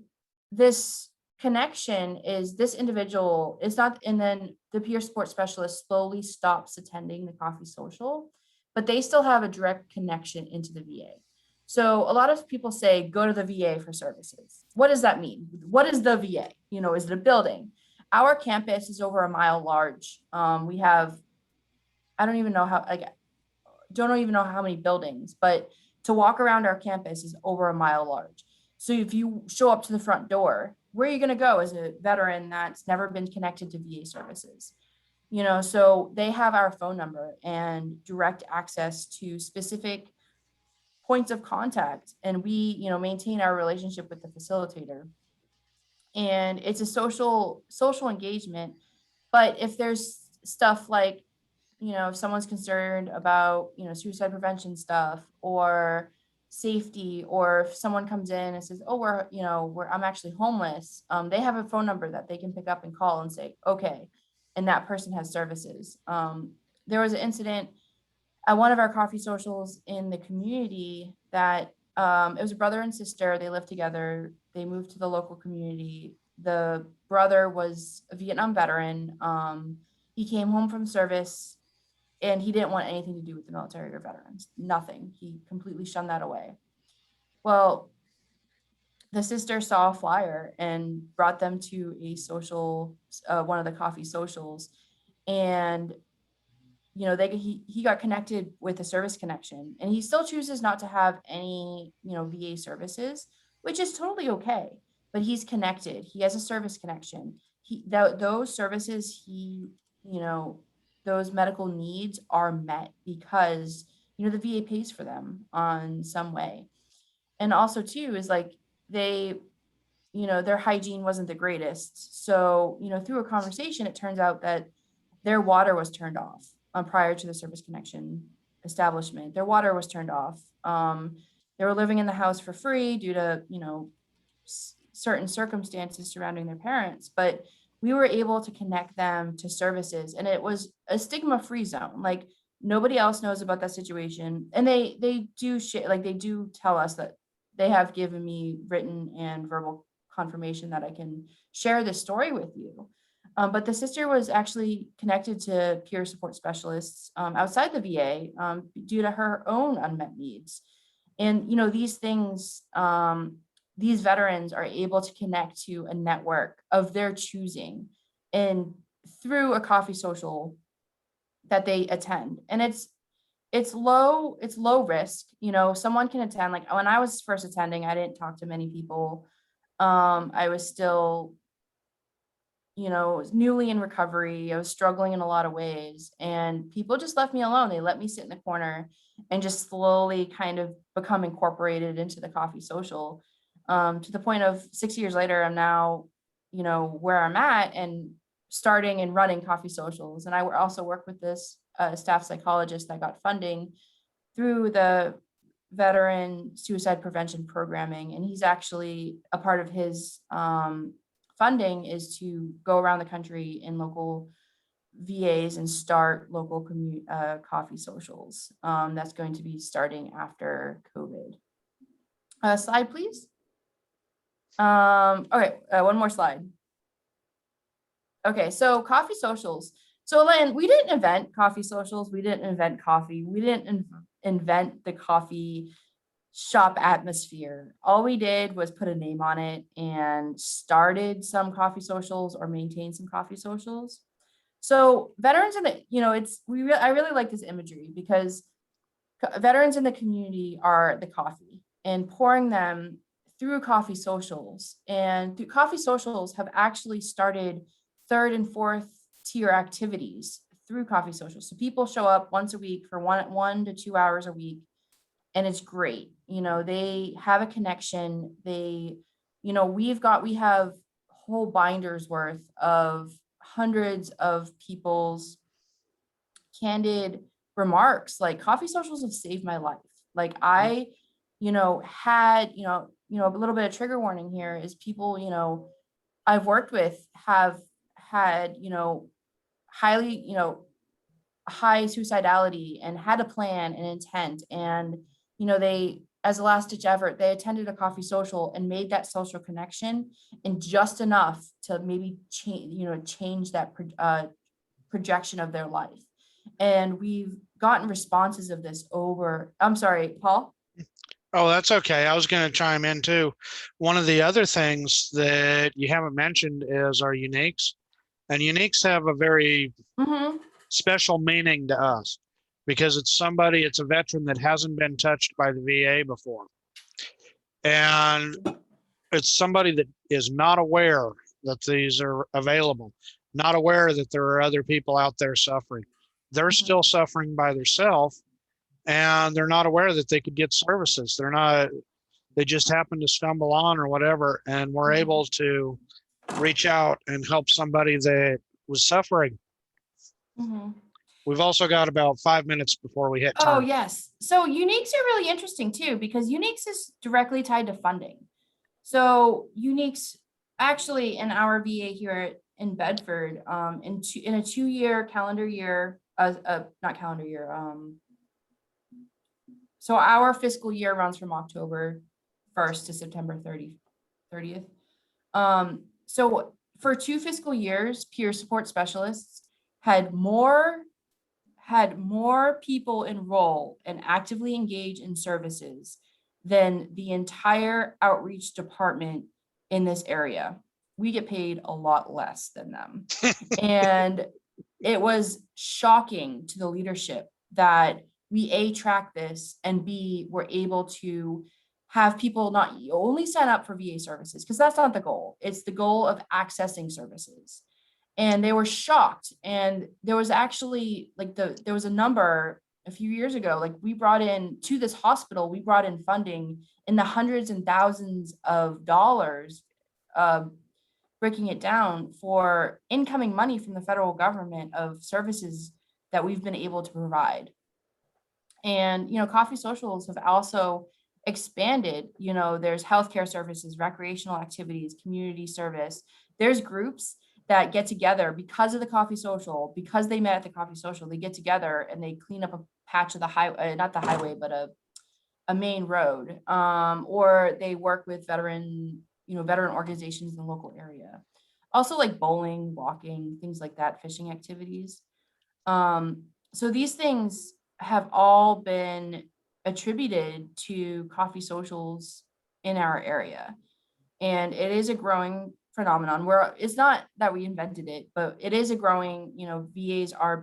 this connection is, this individual is not, and then the peer support specialist slowly stops attending the coffee social, but they still have a direct connection into the VA. So a lot of people say, go to the VA for services. What does that mean? What is the VA? You know, is it a building? Our campus is over a mile large. We have, I don't even know how, like, don't even know how many buildings, but to walk around our campus is over a mile large. So if you show up to the front door, where are you going to go as a veteran that's never been connected to VA services? You know, so they have our phone number and direct access to specific points of contact. And we, you know, maintain our relationship with the facilitator. And it's a social engagement. But if there's stuff like, you know, if someone's concerned about, you know, suicide prevention stuff or safety, or if someone comes in and says, oh, I'm actually homeless, they have a phone number that they can pick up and call and say, okay, and that person has services. There was an incident at one of our coffee socials in the community that it was a brother and sister. They lived together. They moved to the local community. The brother was a Vietnam veteran. He came home from service, and he didn't want anything to do with the military or veterans, nothing. He completely shunned that away. Well, the sister saw a flyer and brought them to a social, one of the coffee socials. And, you know, he got connected with a service connection, and he still chooses not to have any, you know, VA services, which is totally okay, but he's connected. He has a service connection. Those services, you know, those medical needs are met because, you know, the VA pays for them on some way. And also too is like they, you know, their hygiene wasn't the greatest. So, you know, through a conversation, it turns out that their water was turned off prior to the service connection establishment. Their water was turned off. They were living in the house for free due to, you know, certain circumstances surrounding their parents, but we were able to connect them to services, and it was a stigma-free zone. Like, nobody else knows about that situation. And they do share, like, they do tell us that they have given me written and verbal confirmation that I can share this story with you. But the sister was actually connected to peer support specialists outside the VA due to her own unmet needs. And, you know, these things, these veterans are able to connect to a network of their choosing, and through a coffee social that they attend. And it's low risk. You know, someone can attend. Like, when I was first attending, I didn't talk to many people. I was still, you know, newly in recovery. I was struggling in a lot of ways, and people just left me alone. They let me sit in the corner and just slowly kind of become incorporated into the coffee social, to the point of 6 years later, I'm now, you know, where I'm at and starting and running coffee socials. And I also work with this staff psychologist that got funding through the veteran suicide prevention programming. And he's actually, a part of his funding is to go around the country in local VAs and start local coffee socials. That's going to be starting after COVID. Slide, please. Okay, one more slide. Okay, so coffee socials. So Lynn, we didn't invent coffee socials. We didn't invent coffee. We didn't invent the coffee shop atmosphere. All we did was put a name on it and started some coffee socials or maintained some coffee socials. So veterans in the, you know, I really like this imagery because veterans in the community are the coffee, and pouring them through coffee socials. And through coffee socials have actually started third and fourth tier activities through coffee socials. So people show up once a week for 1 to 2 hours a week, and it's great. You know, they have a connection. They, you know, we have whole binders worth of hundreds of people's candid remarks, like coffee socials have saved my life. Like I, had, a little bit of trigger warning here is people, I've worked with have had, highly, high suicidality and had a plan and intent. And, they, as a last ditch effort, they attended a coffee social and made that social connection and just enough to maybe change that projection of their life. And we've gotten responses of this I'm sorry, Paul? Oh, that's okay. I was going to chime in too. One of the other things that you haven't mentioned is our uniques. And uniques have a very special meaning to us because it's a veteran that hasn't been touched by the VA before. And it's somebody that is not aware that these are available, not aware that there are other people out there suffering. They're still suffering by themselves, and they're not aware that they could get services. They just happen to stumble on or whatever, and we're able to reach out and help somebody that was suffering. We've also got about 5 minutes before we hit time. Oh, yes. So uniques are really interesting too, because uniques is directly tied to funding. So uniques actually in our VA here in Bedford, in a 2-year calendar year, not calendar year. So our fiscal year runs from October 1st to September 30th. So for 2 fiscal years, peer support specialists had more people enroll and actively engage in services than the entire outreach department in this area. We get paid a lot less than them. And it was shocking to the leadership that we A, track this, and B, were able to have people not only sign up for VA services, because that's not the goal. It's the goal of accessing services. And they were shocked. And there was actually there was a number a few years ago, like we brought in to this hospital, we brought in funding in the hundreds and thousands of dollars, breaking it down for incoming money from the federal government of services that we've been able to provide. And, coffee socials have also expanded. There's healthcare services, recreational activities, community service. There's groups that get together because of the coffee social, because they met at the coffee social, they get together and they clean up a patch of the highway, not the highway, but a main road, or they work with veteran organizations in the local area. Also like bowling, walking, things like that, fishing activities. So these things have all been attributed to coffee socials in our area. And it is a growing phenomenon where it's not that we invented it, but it is a growing, VAs are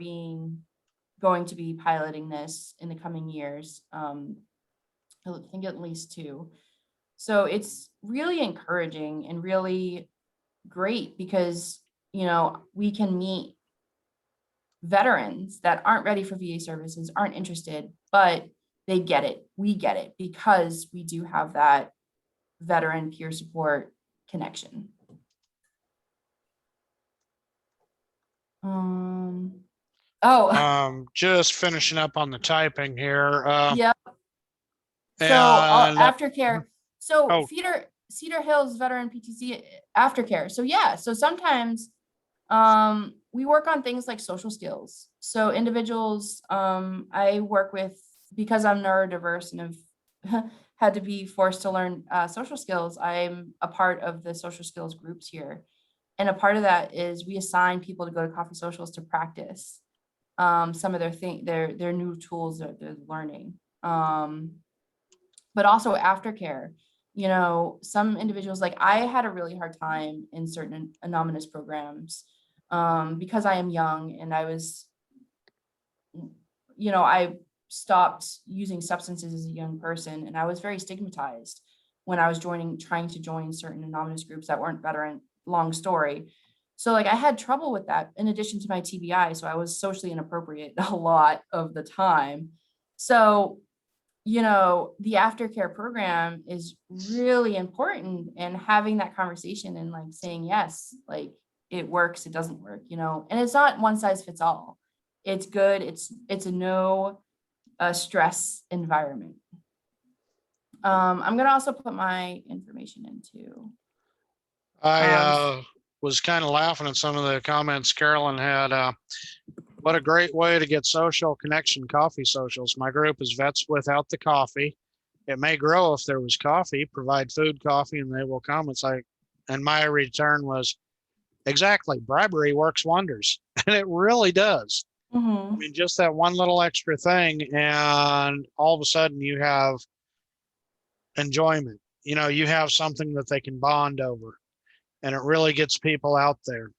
going to be piloting this in the coming years. I think at least 2. So it's really encouraging and really great because, we can meet veterans that aren't ready for VA services, aren't interested, but they get it. We get it because we do have that veteran peer support connection. Just finishing up on the typing here. Yep. So aftercare. So Cedar Hills Veteran PTC aftercare. So yeah, so sometimes we work on things like social skills. So individuals I work with, because I'm neurodiverse and have had to be forced to learn social skills, I'm a part of the social skills groups here. And a part of that is we assign people to go to coffee socials to practice some of their new tools that they're learning. But also aftercare, some individuals, like I had a really hard time in certain anonymous programs because I am young and I was, I stopped using substances as a young person, and I was very stigmatized when I was trying to join certain anonymous groups that weren't veteran. Long story. So like I had trouble with that in addition to my TBI. So I was socially inappropriate a lot of the time. So, the aftercare program is really important, and having that conversation and like saying, yes, like it works, it doesn't work, and it's not one size fits all. It's good. It's a no stress environment. I'm gonna also put my information into. I was kind of laughing at some of the comments Carolyn had. What a great way to get social connection, coffee socials. My group is vets without the coffee. It may grow if there was coffee, provide food, coffee, and they will come. It's like, and my return was, exactly, bribery works wonders. And it really does. I mean, just that one little extra thing, and all of a sudden you have enjoyment. You know, you have something that they can bond over, and it really gets people out there.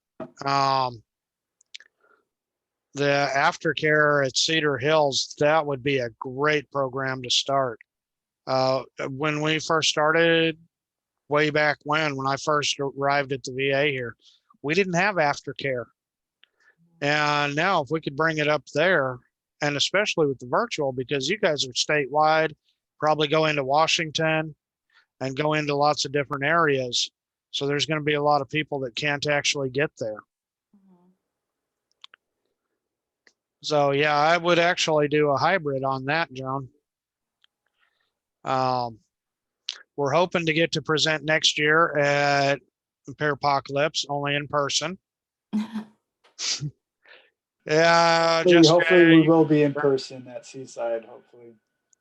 The aftercare at Cedar Hills, that would be a great program to start. When we first started, way back when I first arrived at the VA here, we didn't have aftercare. And now if we could bring it up there, and especially with the virtual, because you guys are statewide, probably go into Washington and go into lots of different areas. So there's going to be a lot of people that can't actually get there. So yeah, I would actually do a hybrid on that, Joan. We're hoping to get to present next year at Parapocalypse, only in person. Yeah, hopefully we will be in person at Seaside, hopefully.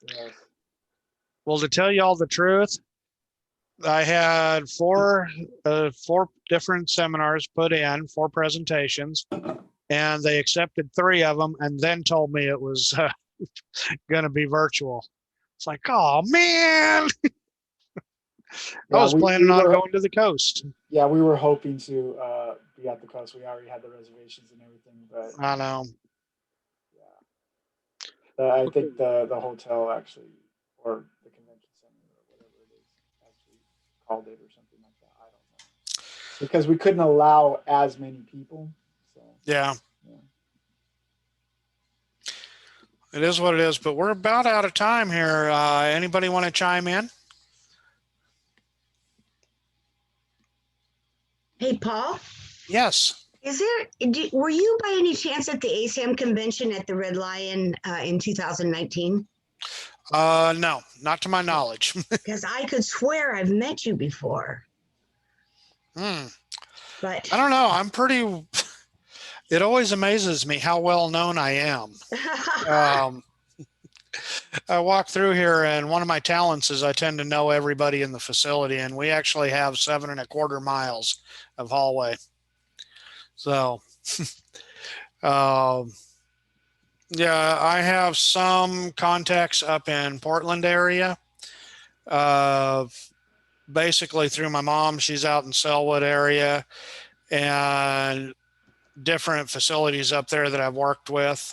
Yes. Well, to tell you all the truth, I had four different seminars put in, 4 presentations, and they accepted 3 of them and then told me it was going to be virtual. It's like, oh man. I was planning on going to the coast. Yeah, we were hoping to be at the coast. We already had the reservations and everything, but I know. Yeah, I think the hotel actually, or the convention center or whatever it is, actually called it or something like that. I don't know, because we couldn't allow as many people. So yeah. It is what it is, but we're about out of time here. Anybody want to chime in? Hey, Paul. Yes. Were you by any chance at the ASAM convention at the Red Lion in 2019? No, not to my knowledge. Because I could swear I've met you before. But I don't know. It always amazes me how well known I am. I walk through here, and one of my talents is I tend to know everybody in the facility, and we actually have 7.25 miles of hallway. So, yeah, I have some contacts up in Portland area. Basically through my mom, she's out in Selwood area, and different facilities up there that I've worked with.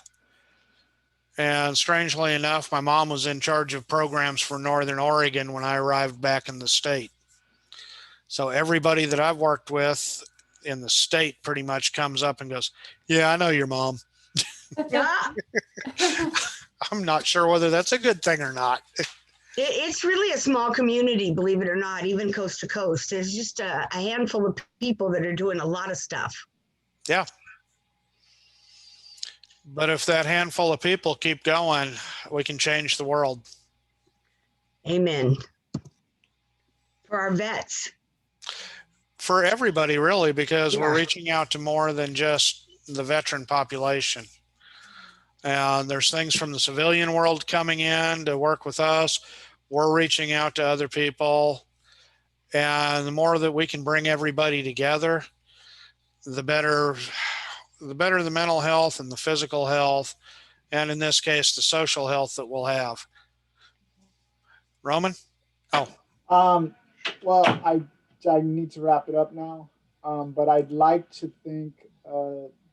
And strangely enough, my mom was in charge of programs for Northern Oregon when I arrived back in the state. So everybody that I've worked with in the state pretty much comes up and goes, yeah, I know your mom. yeah, I'm not sure whether that's a good thing or not. it's really a small community, believe it or not, even coast to coast. There's just a handful of people that are doing a lot of stuff. Yeah. But if that handful of people keep going, we can change the world. Amen. For our vets. For everybody, really, because we're reaching out to more than just the veteran population. And there's things from the civilian world coming in to work with us. We're reaching out to other people. And the more that we can bring everybody together, the better the mental health and the physical health, and in this case, the social health that we'll have. Roman? Oh. Well, I need to wrap it up now, but I'd like to thank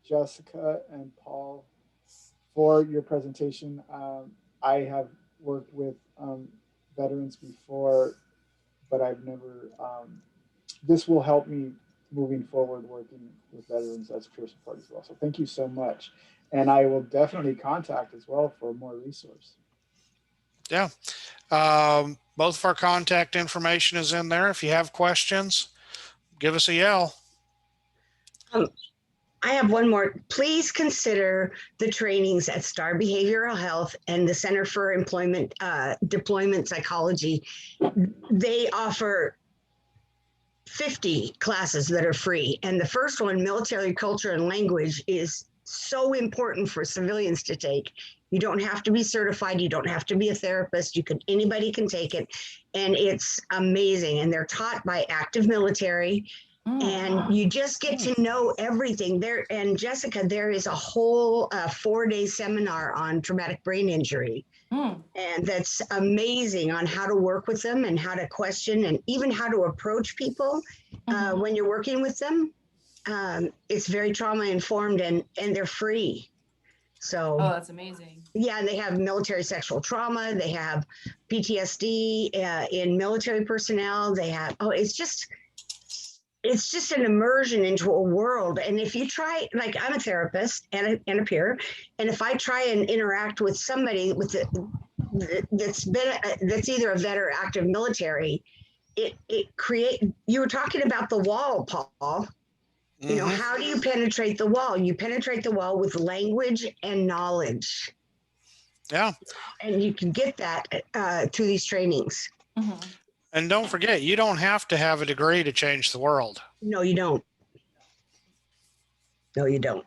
Jessica and Paul for your presentation. I have worked with veterans before, but I've never, this will help me moving forward working with veterans as a peer support as well. So thank you so much. And I will definitely contact as well for more resource. Yeah. Both of our contact information is in there. If you have questions, give us a yell. I have one more. Please consider the trainings at Star Behavioral Health and the Center for Employment Deployment Psychology. They offer 50 classes that are free. And the first one, military culture and language, is so important for civilians to take. You don't have to be certified. You don't have to be a therapist. Anybody can take it. And it's amazing. And they're taught by active military. And you just get to know everything there. And Jessica, there is a whole 4-day seminar on traumatic brain injury. And that's amazing on how to work with them and how to question and even how to approach people when you're working with them. It's very trauma informed and they're free. So, Oh, that's amazing. Yeah, and they have military sexual trauma. They have PTSD in military personnel. They have, it's just an immersion into a world. And if you try, like I'm a therapist and a peer, and if I try and interact with somebody that's either a vet or active military, you were talking about the wall, Paul. You know, how do you penetrate the wall? You penetrate the wall with language and knowledge. Yeah. And you can get that through these trainings. And don't forget, you don't have to have a degree to change the world. No, you don't. No, you don't.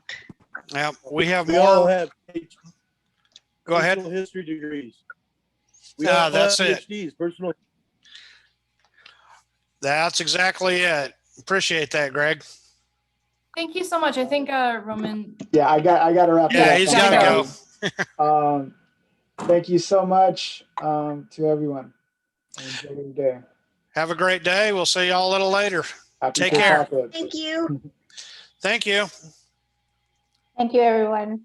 Yeah, we have We all more. have Go ahead. personal history degrees. We all That's have it. PhDs, personal. That's exactly it. Appreciate that, Greg. Thank you so much. I think Roman. Yeah, I got to wrap it Yeah, up. he's I'm got to sorry. go. Thank you so much to everyone. Enjoy your day. Have a great day. We'll see y'all a little later. Happy Take Safe care. Apocalypse. Thank you. Thank you. Thank you, everyone.